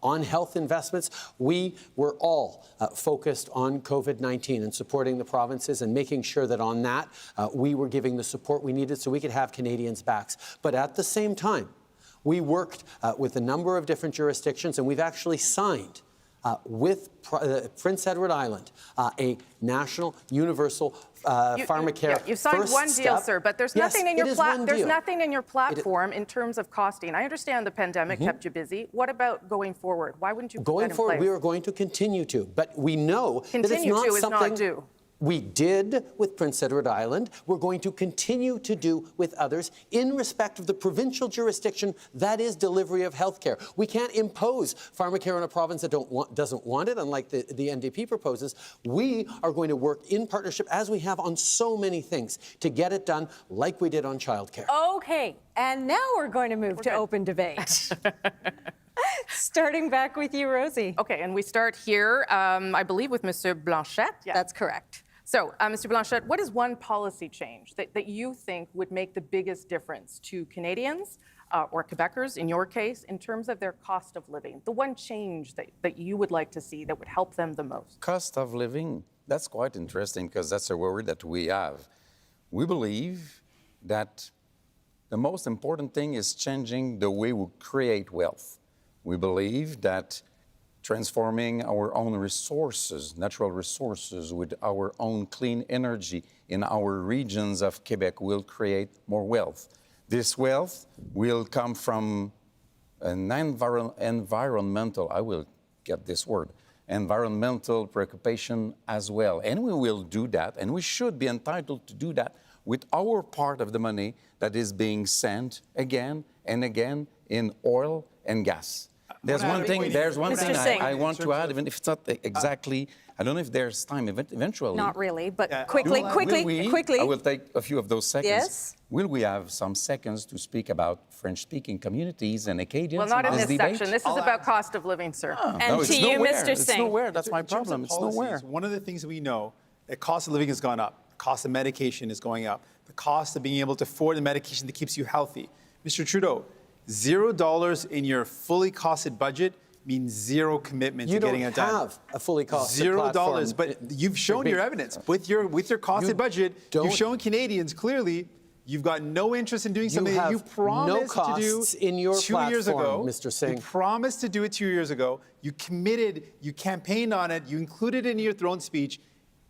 On health investments, we were all focused on COVID-19 and supporting the provinces and making sure that on that we were giving the support we needed so we could have Canadians' backs. But at the same time, we worked with a number of different jurisdictions, and we've actually signed with Prince Edward Island a national universal pharmacare. You've signed one deal, sir, but there's nothing in your there's nothing in your platform in terms of costing. I understand the pandemic kept you busy. What about going forward? Why wouldn't you put that in place? Going forward, we are going to continue to, but we know that it's not something we did with Prince Edward Island. We're going to continue to do with others in respect of the provincial jurisdiction that is delivery of health care. We can't impose pharmacare on a province that doesn't want it, unlike the NDP proposes. We are going to work in partnership, as we have on so many things, to get it done like we did on childcare. Okay, and now we're going to move to open debate. Starting back with you, Rosie. Okay, and we start here, I believe, with Monsieur Blanchette. That's correct. So, Mr. Blanchette, what is one policy change that you think would make the biggest difference to Canadians or Quebecers, in your case, in terms of their cost of living? The one change that you would like to see that would help them the most? Cost of living, that's quite interesting because that's a worry that we have. We believe that the most important thing is changing the way we create wealth. We believe that transforming our own resources, natural resources, with our own clean energy in our regions of Quebec will create more wealth. This wealth will come from an environmental, I will get this word, environmental preoccupation as well. And we will do that, and we should be entitled to do that with our part of the money that is being sent again and again in oil and gas. There's one thing I want to add, even if it's not exactly, I don't know if there's time eventually. Not really, but quickly. I will take a few of those seconds. Yes. Will we have some seconds to speak about French-speaking communities and Acadians? Well, not in this debate? section. This is about cost of living, sir. And to you, Mr. Singh. It's nowhere. That's my problem. It's nowhere. One of the things we know, the cost of living has gone up. The cost of medication is going up. The cost of being able to afford the medication that keeps you healthy. Mr. Trudeau, $0 in your fully costed budget means zero commitment to getting it done. You don't have a fully costed $0, but you've shown your evidence. With your costed budget, you've shown Canadians clearly you've got no interest in doing something that you promised to do in your 2 years ago. Mr. Singh. You promised to do it 2 years ago. You committed, you campaigned on it, you included it in your throne speech,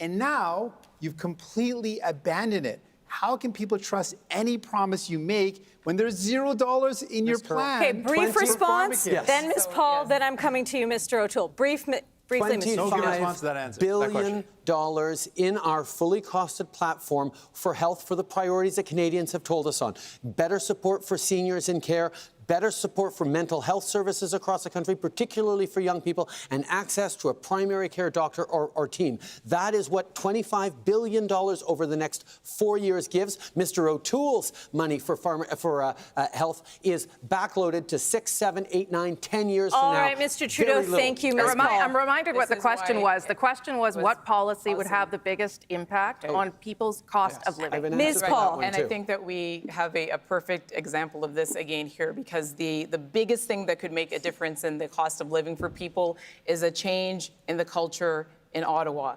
and now you've completely abandoned it. How can people trust any promise you make when there's $0 in your plan? Okay, brief response, then Ms. Paul, then I'm coming to you, Mr. O'Toole. Briefly, Mr. $25 billion in our fully costed platform for health for the priorities that Canadians have told us on. Better support for seniors in care, better support for mental health services across the country, particularly for young people, and access to a primary care doctor or team. That is what $25 billion over the next 4 years gives. Mr. O'Toole's money for health is backloaded to 6, 7, 8, 9, 10 years from now. All right, Mr. Trudeau, thank you, Ms. Paul. I'm reminded what the question was. The question was what policy would have the biggest impact on people's cost of living? Ms. Paul. And I think that we have a perfect example of this again here, because the biggest thing that could make a difference in the cost of living for people is a change in the culture in Ottawa.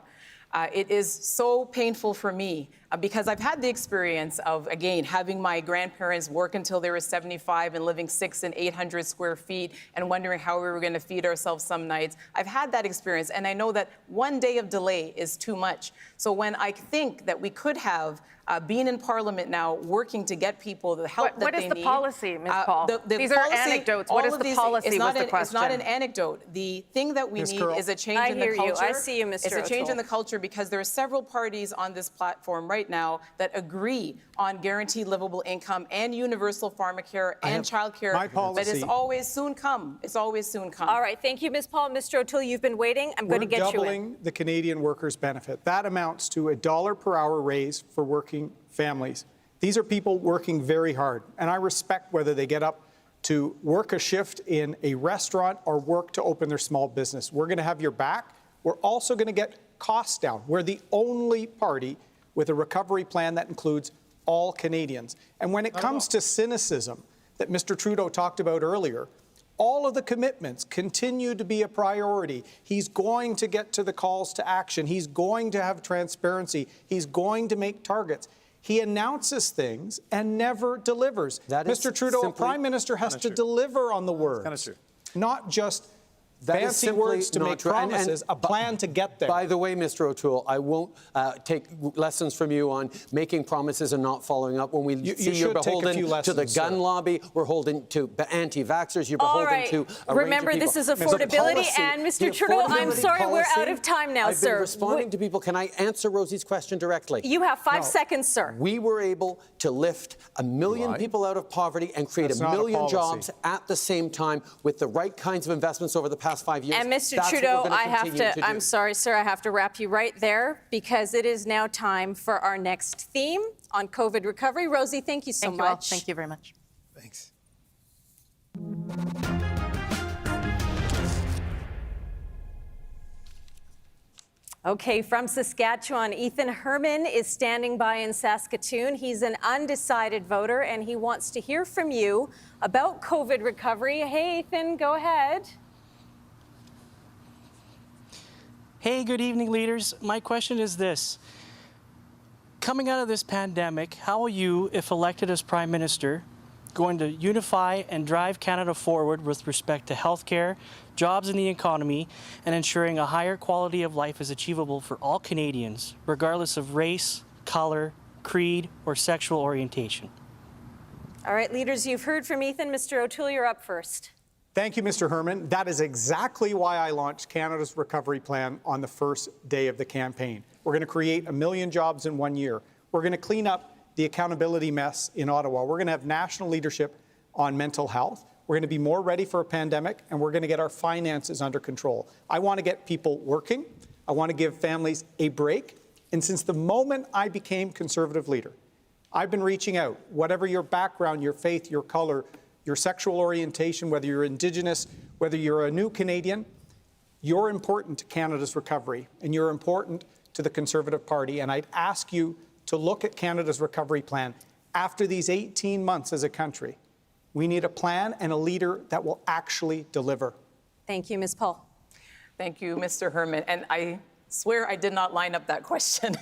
It is so painful for me because I've had the experience of, again, having my grandparents work until they were 75 and living 600 and 800 square feet and wondering how we were going to feed ourselves some nights. I've had that experience, and I know that 1 day of delay is too much. So when I think that we could have being in Parliament now, working to get people the help that they need. What is the policy, Ms. Paul? These are anecdotes. What is the policy was the question. It's not an anecdote. The thing that we need is a change in the culture. I see you, Mr. It's a change in the culture because there are several parties on this platform right now that agree on guaranteed livable income and universal pharmacare and childcare. But it's always soon come. It's always soon come. All right, thank you, Ms. Paul. Mr. O'Toole, you've been waiting. I'm going to get you in. We're doubling the Canadian workers' benefit. That amounts to a $1 per hour raise for working families. These are people working very hard, and I respect whether they get up to work a shift in a restaurant or work to open their small business. We're going to have your back. We're also going to get costs down. We're the only party with a recovery plan that includes all Canadians. And when it comes to cynicism that Mr. Trudeau talked about earlier, all of the commitments continue to be a priority. He's going to get to the calls to action. He's going to have transparency. He's going to make targets. He announces things and never delivers. Mr. Trudeau, a prime minister has to deliver on the words. That's kind of true. Not just fancy words to make promises, a plan to get there. By the way, Mr. O'Toole, I won't take lessons from you on making promises and not following up. When we see you're beholden to the gun lobby, we're beholden to anti-vaxxers, you're beholden to remember, this is affordability, and Mr. Trudeau, I'm sorry, we're out of time now, I've sir. been responding to people. Can I answer Rosie's question directly? You have 5 seconds, sir. We were able to lift 1 million people out of poverty and create 1 million jobs at the same time with the right kinds of investments over the past 5 years. And Mr. Trudeau, I'm sorry, sir, I have to wrap you right there because it is now time for our next theme on COVID recovery. Rosie, thank you so much. Thank you very much. Thanks. Okay, from Saskatchewan, Ethan Herman is standing by in Saskatoon. He's an undecided voter, and he wants to hear from you about COVID recovery. Hey, Ethan, go ahead. Hey, good evening, leaders. My question is this. Coming out of this pandemic, how will you, if elected as Prime Minister, going to unify and drive Canada forward with respect to healthcare, jobs in the economy, and ensuring a higher quality of life is achievable for all Canadians, regardless of race, color, creed, or sexual orientation? All right, leaders, you've heard from Ethan. Mr. O'Toole, you're up first. Thank you, Mr. Herman. That is exactly why I launched Canada's Recovery Plan on the first day of the campaign. We're going to create 1 million jobs in 1 year. We're going to clean up the accountability mess in Ottawa. We're going to have national leadership on mental health. We're going to be more ready for a pandemic, and we're going to get our finances under control. I want to get people working. I want to give families a break. And since the moment I became Conservative leader, I've been reaching out, whatever your background, your faith, your color, your sexual orientation, whether you're Indigenous, whether you're a new Canadian, you're important to Canada's recovery, and you're important to the Conservative Party. And I'd ask you to look at Canada's recovery plan. After these 18 months as a country, we need a plan and a leader that will actually deliver. Thank you, Ms. Paul. Thank you, Mr. Herman. And I swear I did not line up that question.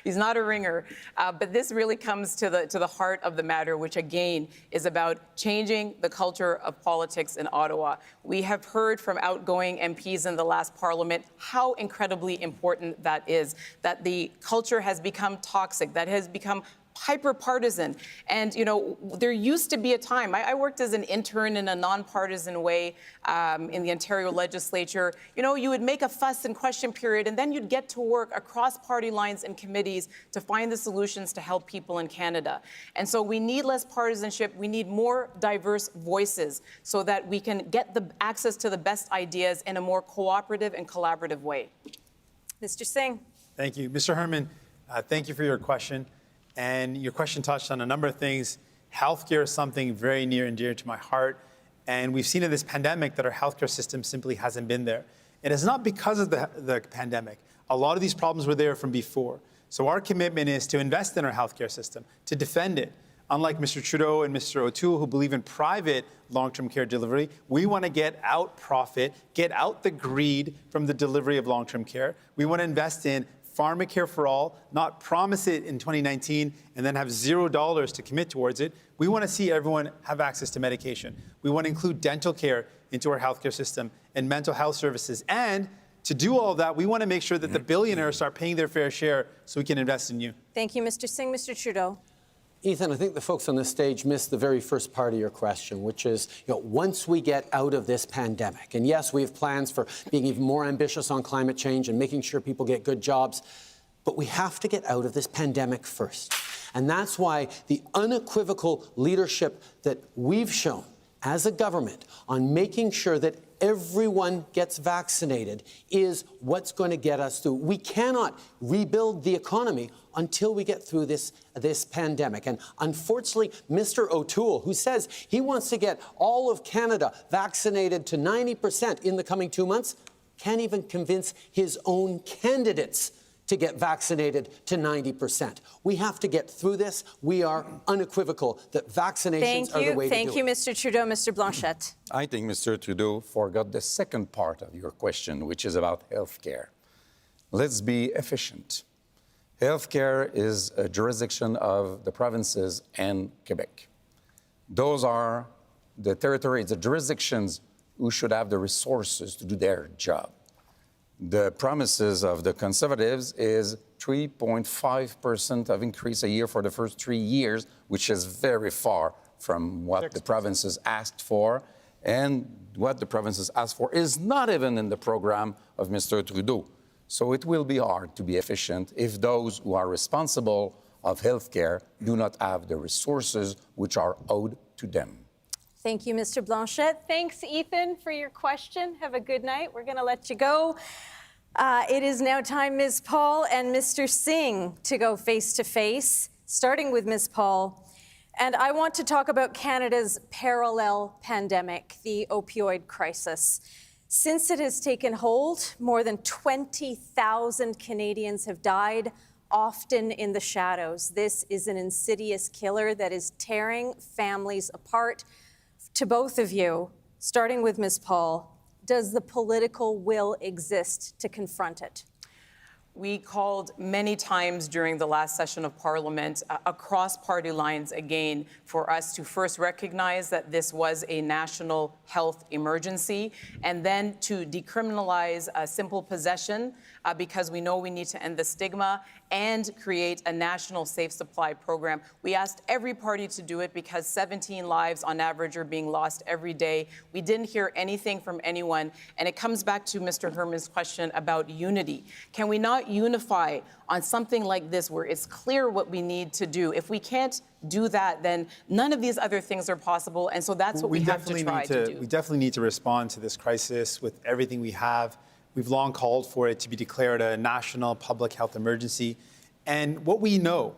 He's not a ringer. But this really comes to the heart of the matter, which again is about changing the culture of politics in Ottawa. We have heard from outgoing MPs in the last Parliament how incredibly important that is, that the culture has become toxic, that has become hyper-partisan. And, you know, there used to be a time, I worked as an intern in a nonpartisan way in the Ontario legislature. You know, you would make a fuss and question period, and then you'd get to work across party lines and committees to find the solutions to help people in Canada. And so we need less partisanship. We need more diverse voices so that we can get the access to the best ideas in a more cooperative and collaborative way. Mr. Singh. Thank you. Mr. Herman, thank you for your question. And your question touched on a number of things. Healthcare is something very near and dear to my heart. And we've seen in this pandemic that our healthcare system simply hasn't been there. And it's not because of the pandemic. A lot of these problems were there from before. So our commitment is to invest in our healthcare system, to defend it. Unlike Mr. Trudeau and Mr. O'Toole, who believe in private long-term care delivery, we want to get out profit, get out the greed from the delivery of long-term care. We want to invest in pharmacare for all, not promise it in 2019 and then have $0 to commit towards it. We want to see everyone have access to medication. We want to include dental care into our healthcare system and mental health services. And to do all of that, we want to make sure that the billionaires start paying their fair share so we can invest in you. Thank you, Mr. Singh. Mr. Trudeau. Ethan, I think the folks on this stage missed the very first part of your question, which is, you know, once we get out of this pandemic, and yes, we have plans for being even more ambitious on climate change and making sure people get good jobs, but we have to get out of this pandemic first. And that's why the unequivocal leadership that we've shown as a government on making sure that everyone gets vaccinated is what's going to get us through. We cannot rebuild the economy until we get through this pandemic. And unfortunately, Mr. O'Toole, who says he wants to get all of Canada vaccinated to 90% in the coming 2 months, can't even convince his own candidates to get vaccinated to 90%. We have to get through this. We are unequivocal that vaccinations are the way to do it. Thank you, Mr. Trudeau. Mr. Blanchette. I think Mr. Trudeau forgot the second part of your question, which is about health care. Let's be efficient. Healthcare is a jurisdiction of the provinces and Quebec. Those are the territories, the jurisdictions who should have the resources to do their job. The promises of the Conservatives is 3.5% of increase a year for the first 3 years, which is very far from what the provinces asked for. And what the provinces asked for is not even in the program of Mr. Trudeau. So it will be hard to be efficient if those who are responsible of healthcare do not have the resources which are owed to them. Thank you, Mr. Blanchette. Thanks, Ethan, for your question. Have a good night. We're going to let you go. It is now time, Ms. Paul and Mr. Singh, to go face-to-face, starting with Ms. Paul. And I want to talk about Canada's parallel pandemic, the opioid crisis. Since it has taken hold, more than 20,000 Canadians have died, often in the shadows. This is an insidious killer that is tearing families apart. To both of you, starting with Ms. Paul, does the political will exist to confront it? We called many times during the last session of Parliament across party lines again for us to first recognize that this was a national health emergency and then to decriminalize simple possession because we know we need to end the stigma and create a national safe supply program. We asked every party to do it because 17 lives on average are being lost every day. We didn't hear anything from anyone. And it comes back to Mr. Herman's question about unity. Can we not unify on something like this where it's clear what we need to do? If we can't do that, then none of these other things are possible. And so that's what we have to try to do. We definitely need to respond to this crisis with everything we have. We've long called for it to be declared a national public health emergency. And what we know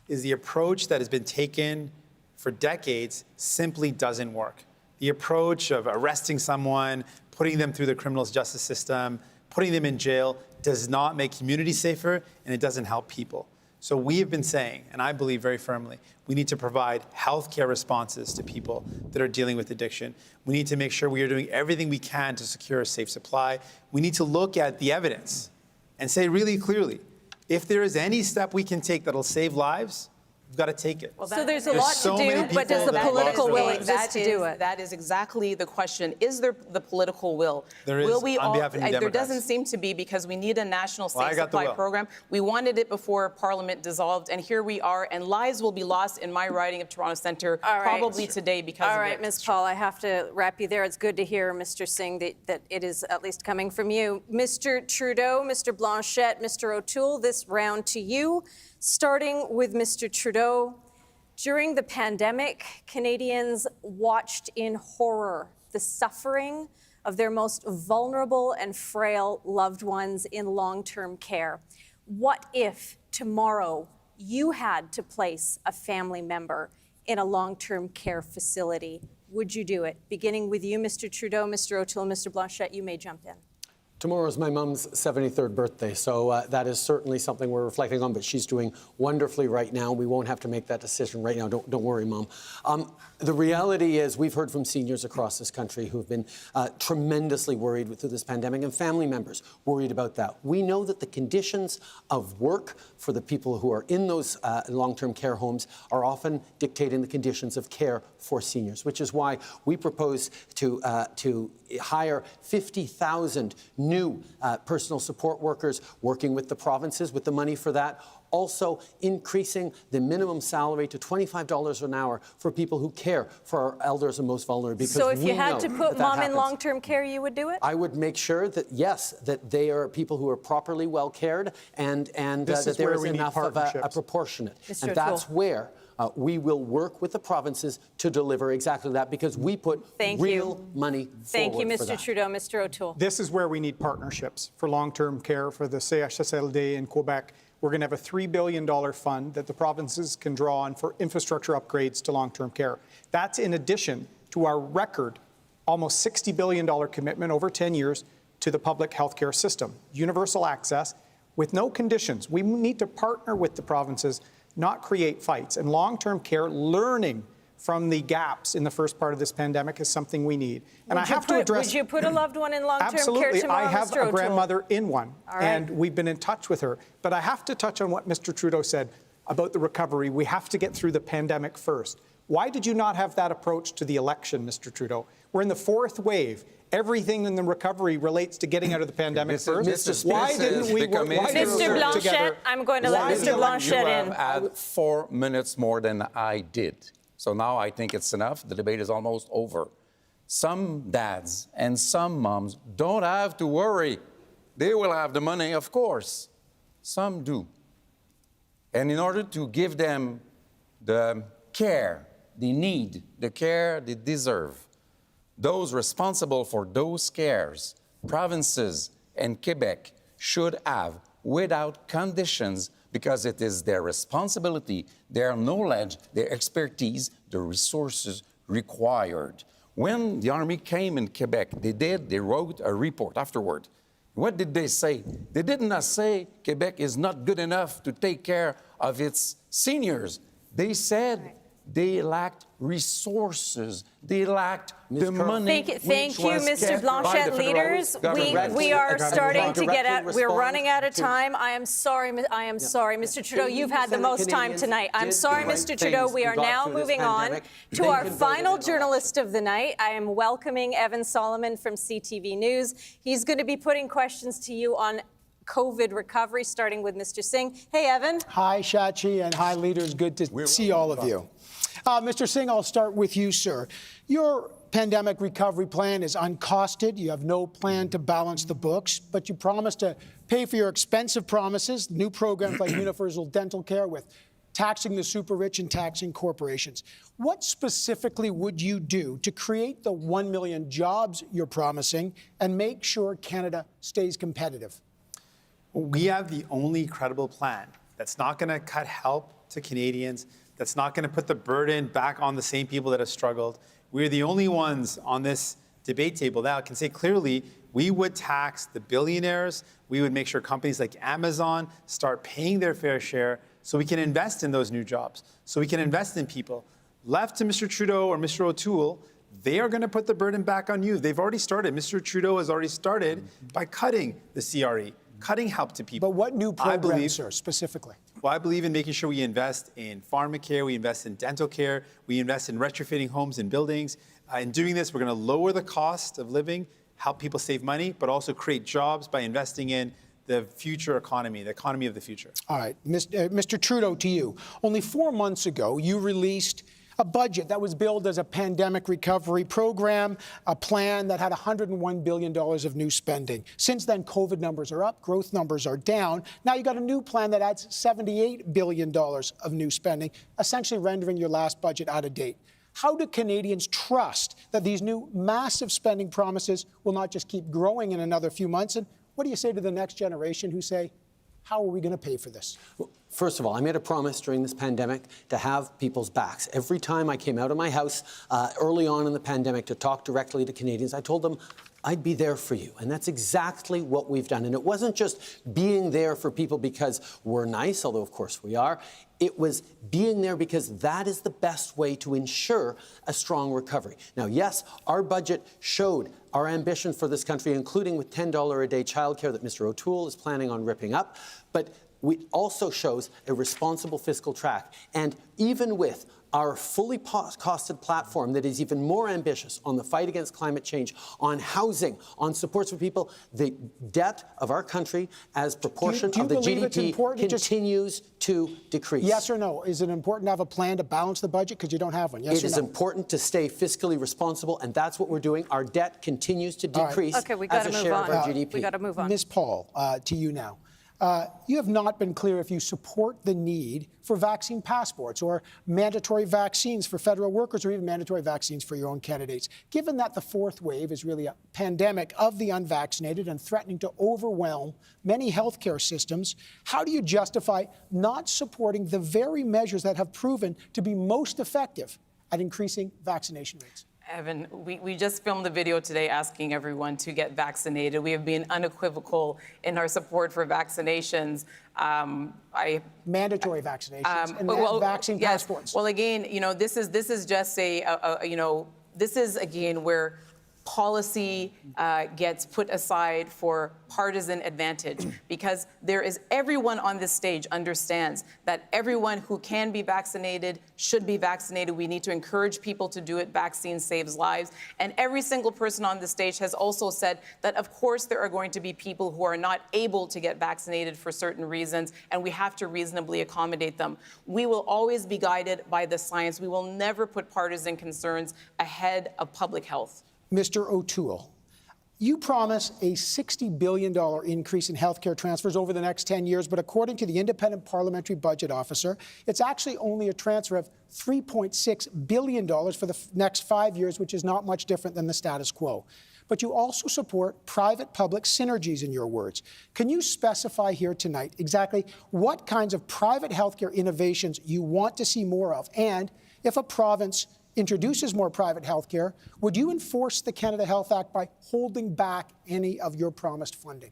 is the approach that has been taken for decades simply doesn't work. The approach of arresting someone, putting them through the criminal justice system, putting them in jail does not make communities safer, and it doesn't help people. So we have been saying, and I believe very firmly, we need to provide healthcare responses to people that are dealing with addiction. We need to make sure we are doing everything we can to secure a safe supply. We need to look at the evidence and say really clearly, if there is any step we can take that'll save lives, we've got to take it. So there's a lot to do, but does the political will exist to do it? That is exactly the question. Is there the political will? There is, will we on behalf of New There Democrats. doesn't seem to be because we need a national safe supply program. We wanted it before Parliament dissolved, and here we are, and lives will be lost in my riding of Toronto Centre probably today because of it. All right, Ms. Paul, I have to wrap you there. It's good to hear, Mr. Singh, that it is at least coming from you. Mr. Trudeau, Mr. Blanchette, Mr. O'Toole, this round to you. Starting with Mr. Trudeau. During the pandemic, Canadians watched in horror the suffering of their most vulnerable and frail loved ones in long-term care. What if tomorrow you had to place a family member in a long-term care facility? Would you do it? Beginning with you, Mr. Trudeau, Mr. O'Toole, Mr. Blanchette, you may jump in. Tomorrow is my mom's 73rd birthday, so that is certainly something we're reflecting on, but she's doing wonderfully right now. We won't have to make that decision right now. Don't worry, Mom. The reality is we've heard from seniors across this country who've been tremendously worried through this pandemic, and family members worried about that. We know that the conditions of work for the people who are in those long-term care homes are often dictating the conditions of care for seniors, which is why we propose to hire 50,000 new personal support workers, working with the provinces with the money for that. Also increasing the minimum salary to $25 an hour for people who care for our elders and most vulnerable. Because so if you had to put mom happens. in long-term care, you would do it? I would make sure that, yes, that they are people who are properly well cared and that there is enough of a proportionate. And that's where we will work with the provinces to deliver exactly that, because we put real money forward. Thank you, Mr. Trudeau. Mr. O'Toole. This is where we need partnerships for long-term care for the CHSLD in Quebec. We're going to have a $3 billion fund that the provinces can draw on for infrastructure upgrades to long-term care. That's in addition to our record, almost $60 billion commitment over 10 years to the public healthcare system. Universal access with no conditions. We need to partner with the provinces, not create fights. And long-term care, learning from the gaps in the first part of this pandemic is something we need. And I have to address... Would you put a loved one in long-term care Absolutely. tomorrow, I have Mr. a O'Toole? grandmother in one, All right. and we've been in touch with her. But I have to touch on what Mr. Trudeau said about the recovery. We have to get through the pandemic first. Why did you not have that approach to the election, Mr. Trudeau? We're in the fourth wave. Everything in the recovery relates to getting out of the pandemic first. Why didn't we work Mr. Blanchette, I'm going to let Mr. Blanchette in. You have had 4 minutes more than I did. So now I think it's enough. The debate is almost over. Some dads and some moms don't have to worry. They will have the money, of course. Some do. And in order to give them the care they need, the care they deserve, those responsible for those cares, provinces and Quebec, should have, without conditions, because it is their responsibility, their knowledge, their expertise, the resources required. When the Army came in Quebec, they wrote a report afterward. What did they say? They did not say Quebec is not good enough to take care of its seniors. They said they lacked resources. They lacked the money. Thank you, Mr. Blanchet. Leaders, we are starting to get out. We're running out of time. I am sorry, Mr. Trudeau. You've had the most time tonight. I'm sorry, Mr. Trudeau. We are now moving on to our final journalist of the night. I am welcoming Evan Solomon from CTV News. He's going to be putting questions to you on COVID recovery, starting with Mr. Singh. Hey, Evan. Hi, Shachi, and hi, leaders. Good to see all of you. Mr. Singh, I'll start with you, sir. Your pandemic recovery plan is uncosted. You have no plan to balance the books, but you promised to pay for your expensive promises, new programs like universal dental care with taxing the super rich and taxing corporations. What specifically would you do to create the 1 million jobs you're promising and make sure Canada stays competitive? We have the only credible plan that's not going to cut help to Canadians, that's not going to put the burden back on the same people that have struggled. We're the only ones on this debate table that can say clearly we would tax the billionaires. We would make sure companies like Amazon start paying their fair share so we can invest in those new jobs, so we can invest in people. Left to Mr. Trudeau or Mr. O'Toole, they are going to put the burden back on you. They've already started. Mr. Trudeau has already started by cutting the CRE, cutting help to people. But what new programs, sir, specifically? Well, I believe in making sure we invest in pharmacare, we invest in dental care, we invest in retrofitting homes and buildings. In doing this, we're going to lower the cost of living, help people save money, but also create jobs by investing in the future economy, the economy of the future. All right, Mr. Trudeau, to you. Only 4 months ago, you released a budget that was billed as a pandemic recovery program, a plan that had $101 billion of new spending. Since then, COVID numbers are up, growth numbers are down. Now you got a new plan that adds $78 billion of new spending, essentially rendering your last budget out of date. How do Canadians trust that these new massive spending promises will not just keep growing in another few months? And what do you say to the next generation who say, how are we going to pay for this? Well, first of all, I made a promise during this pandemic to have people's backs. Every time I came out of my house early on in the pandemic to talk directly to Canadians, I told them I'd be there for you. And that's exactly what we've done. And it wasn't just being there for people because we're nice, although of course we are. It was being there because that is the best way to ensure a strong recovery. Now, yes, our budget showed our ambition for this country, including with $10 a day childcare that Mr. O'Toole is planning on ripping up. But it also shows a responsible fiscal track. And even with our fully costed platform that is even more ambitious on the fight against climate change, on housing, on supports for people, the debt of our country as proportion of the GDP continues to decrease. Yes or no? Is it important to have a plan to balance the budget because you don't have one? Yes or no? It is important to stay fiscally responsible, and that's what we're doing. Our debt continues to decrease as a share of our GDP. We got to move on. Ms. Paul, to you now. You have not been clear if you support the need for vaccine passports or mandatory vaccines for federal workers or even mandatory vaccines for your own candidates. Given that the fourth wave is really a pandemic of the unvaccinated and threatening to overwhelm many healthcare systems, how do you justify not supporting the very measures that have proven to be most effective at increasing vaccination rates? Evan, we just filmed a video today asking everyone to get vaccinated. We have been unequivocal in our support for vaccinations. Mandatory vaccinations and vaccine passports. Well, again, this is just this is again where policy gets put aside for partisan advantage, because everyone on this stage understands that everyone who can be vaccinated should be vaccinated. We need to encourage people to do it. Vaccine saves lives. And every single person on the stage has also said that, of course, there are going to be people who are not able to get vaccinated for certain reasons, and we have to reasonably accommodate them. We will always be guided by the science. We will never put partisan concerns ahead of public health. Mr. O'Toole, you promise a $60 billion increase in healthcare transfers over the next 10 years, but according to the Independent Parliamentary Budget Officer, it's actually only a transfer of $3.6 billion for the next 5 years, which is not much different than the status quo. But you also support private-public synergies, in your words. Can you specify here tonight exactly what kinds of private healthcare innovations you want to see more of, and if a province introduces more private health care, would you enforce the Canada Health Act by holding back any of your promised funding?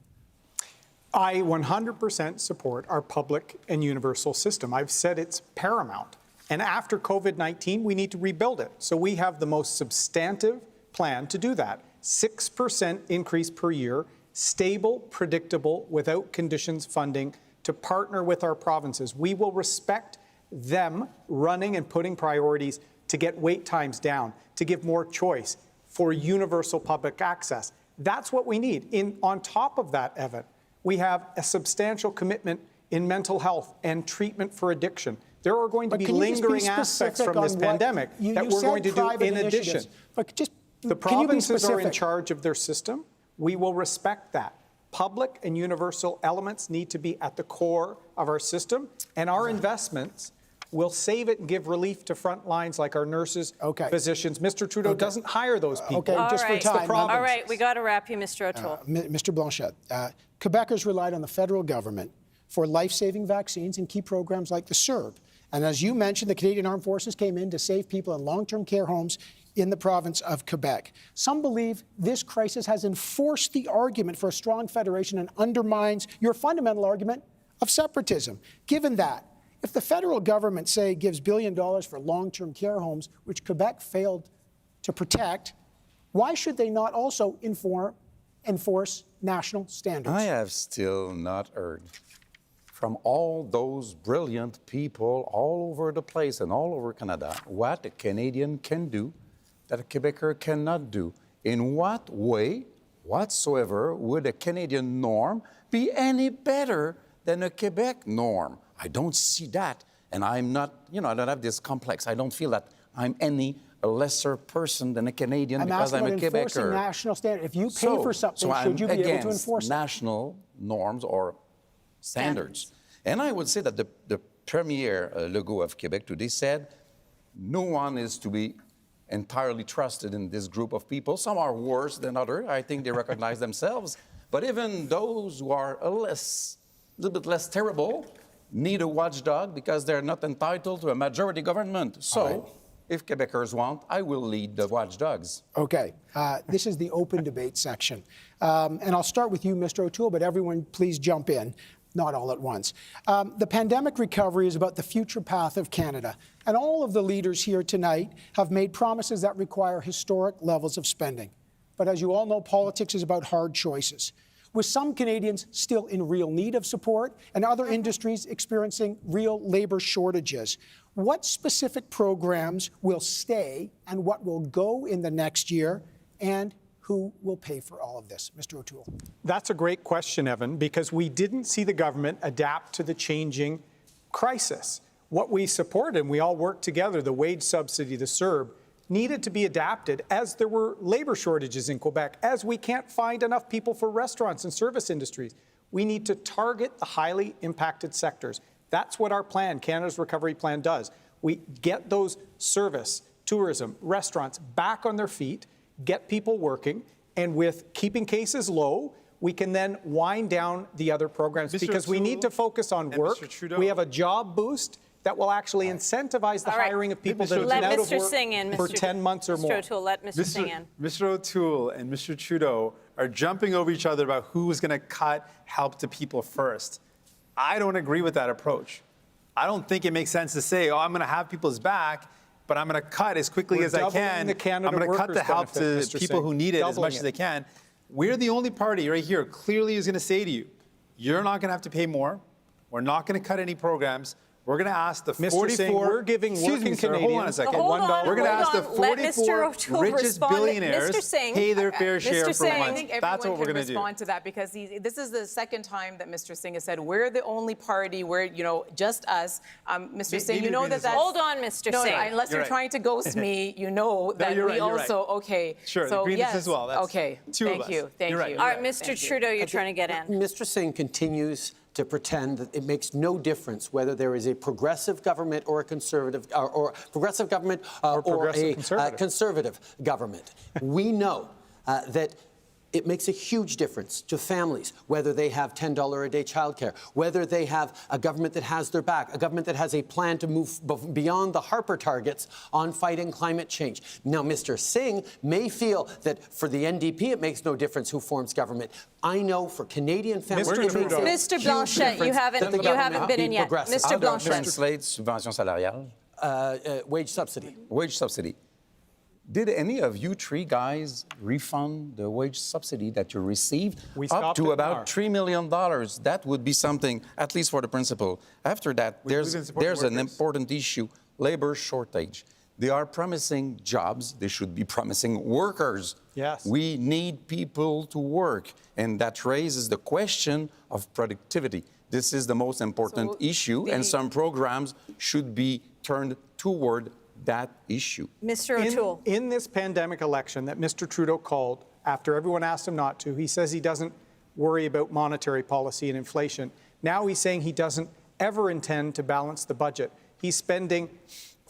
I 100% support our public and universal system. I've said it's paramount. And after COVID-19, we need to rebuild it. So we have the most substantive plan to do that. 6% increase per year, stable, predictable, without conditions funding to partner with our provinces. We will respect them running and putting priorities to get wait times down, to give more choice for universal public access. That's what we need. On top of that, Evan, we have a substantial commitment in mental health and treatment for addiction. There are going to be lingering aspects from this pandemic that we're going to do in addition. But just, the provinces are in charge of their system. We will respect that. Public and universal elements need to be at the core of our system, and our investments will save it and give relief to front lines like our nurses, physicians. Mr. Trudeau doesn't hire those people. Just for time. All right, we got to wrap you, Mr. O'Toole. Mr. Blanchette, Quebecers relied on the federal government for life-saving vaccines and key programs like the CERB. And as you mentioned, the Canadian Armed Forces came in to save people in long-term care homes in the province of Quebec. Some believe this crisis has enforced the argument for a strong federation and undermines your fundamental argument of separatism. Given that, if the federal government, say, gives $1 billion for long-term care homes, which Quebec failed to protect, why should they not also enforce national standards? I have still not heard from all those brilliant people all over the place and all over Canada what a Canadian can do that a Quebecer cannot do. In what way whatsoever would a Canadian norm be any better than a Quebec norm? I don't see that. And I'm not, I don't have this complex. I don't feel that I'm any lesser person than a Canadian because I'm a Quebecer. Enforcing national standards. If you pay for something, should you be able to enforce it? National norms or standards. And I would say that the Premier Legault of Quebec today said no one is to be entirely trusted in this group of people. Some are worse than others. I think they recognize themselves. But even those who are a little bit less terrible need a watchdog because they're not entitled to a majority government. So if Quebecers want, I will lead the watchdogs. Okay. This is the open debate section. And I'll start with you, Mr. O'Toole, but everyone please jump in. Not all at once. The pandemic recovery is about the future path of Canada. And all of the leaders here tonight have made promises that require historic levels of spending. But as you all know, politics is about hard choices. With some Canadians still in real need of support and other industries experiencing real labor shortages, what specific programs will stay and what will go in the next year, and who will pay for all of this? Mr. O'Toole. That's a great question, Evan, because we didn't see the government adapt to the changing crisis. What we supported, and we all worked together, the wage subsidy, the CERB, needed to be adapted as there were labor shortages in Quebec, as we can't find enough people for restaurants and service industries. We need to target the highly impacted sectors. That's what our plan, Canada's Recovery Plan, does. We get those service, tourism, restaurants back on their feet, get people working, and with keeping cases low, we can then wind down the other programs because we need to focus on work. We have a job boost that will actually incentivize the hiring of people that have been out of work for 10 months or more. Mr. O'Toole, let Mr. Singh in. Mr. O'Toole and Mr. Trudeau are jumping over each other about who's going to cut help to people first. I don't agree with that approach. I don't think it makes sense to say, I'm going to have people's back, but I'm going to cut as quickly as I can. I'm going to cut the help to people who need it as much as they can. We're the only party right here clearly is going to say to you, you're not going to have to pay more. We're not going to cut any programs. We're going to ask the 44. Singh, we're giving working Canadians. Hold on a second. $1. We're going to ask the 44 richest billionaires pay their fair share for I once. think That's what we're going to do. Respond to that because this is the second time that Mr. Singh has said we're the only party where just us. Mr. Singh, you know that's hold on, Mr. Singh. Unless you're trying to ghost me, you know that we also okay. Sure, so the yes, as well. That's okay. Thank you. Thank you. All right, Mr. Trudeau, you're trying to get in. Mr. Singh continues to pretend that it makes no difference whether there is a progressive government or a conservative, or progressive government or a conservative government. We know that It makes a huge difference to families, whether they have $10 a day childcare, whether they have a government that has their back, a government that has a plan to move beyond the Harper targets on fighting climate change. Now, Mr. Singh may feel that for the NDP it makes no difference who forms government. I know for Canadian families, it makes a Mr. huge Blanchet, you difference haven't been in yet. progressive. Mr. Blanchet. Translate subvention salariale. Wage subsidy. Wage subsidy. Did any of you three guys refund the wage subsidy that you received? We up stopped to it about $3 million. That would be something, at least for the principal. After that, there's an important issue, labor shortage. They are promising jobs. They should be promising workers. Yes. We need people to work, and that raises the question of productivity. This is the most important issue, and some programs should be turned toward that issue. Mr. O'Toole. In this pandemic election that Mr. Trudeau called, after everyone asked him not to, he says he doesn't worry about monetary policy and inflation. Now he's saying he doesn't ever intend to balance the budget. He's spending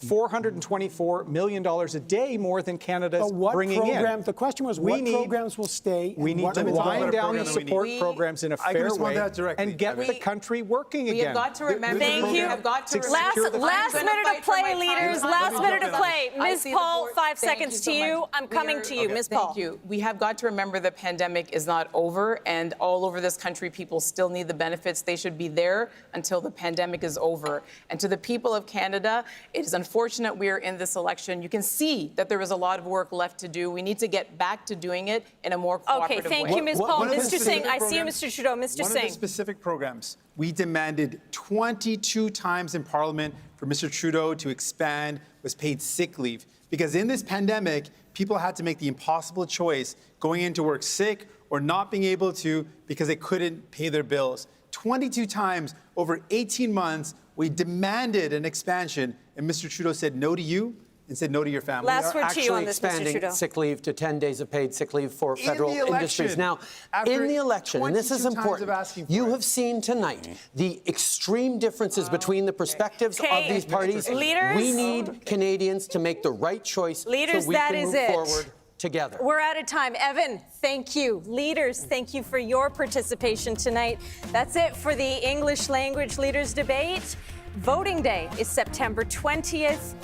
$424 million a day more than Canada's bringing in. The question was what programs will stay? We need to wind down the support programs in a fair way and get the country working again. We have got to remember. Thank you. Last minute of play, leaders. Last minute of play. Ms. Paul, 5 seconds to you. I'm coming to you, Ms. Paul. Thank you. We have got to remember the pandemic is not over, and all over this country, people still need the benefits. They should be there until the pandemic is over. And to the people of Canada, it is unfortunate we are in this election. You can see that there is a lot of work left to do. We need to get back to doing it in a more cooperative way. Okay, thank you, Ms. Paul. Mr. Singh, I see you, Mr. Trudeau. Mr. Singh. One of the specific programs, we demanded 22 times in Parliament for Mr. Trudeau to expand was paid sick leave. Because in this pandemic, people had to make the impossible choice going into work sick or not being able to because they couldn't pay their bills. 22 times over 18 months, we demanded an expansion, and Mr. Trudeau said no to you and said no to your family. Last word to you on this, Mr. Trudeau. Expanding sick leave to 10 days of paid sick leave for federal industries. Now, in the election, and this is important, you have seen tonight the extreme differences between the perspectives of these parties. Leaders, we need Canadians to make the right choice so we can move forward together. We're out of time. Evan, thank you. Leaders, thank you for your participation tonight. That's it for the English Language Leaders Debate. Voting Day is September 20th.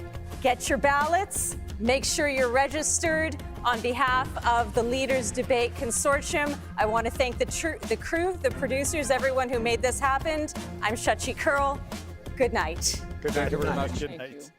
Get your ballots. Make sure you're registered. On behalf of the Leaders Debate Consortium, I want to thank the crew, the producers, everyone who made this happen. I'm Shachi Kurl. Good night. Good night, everyone. Good night.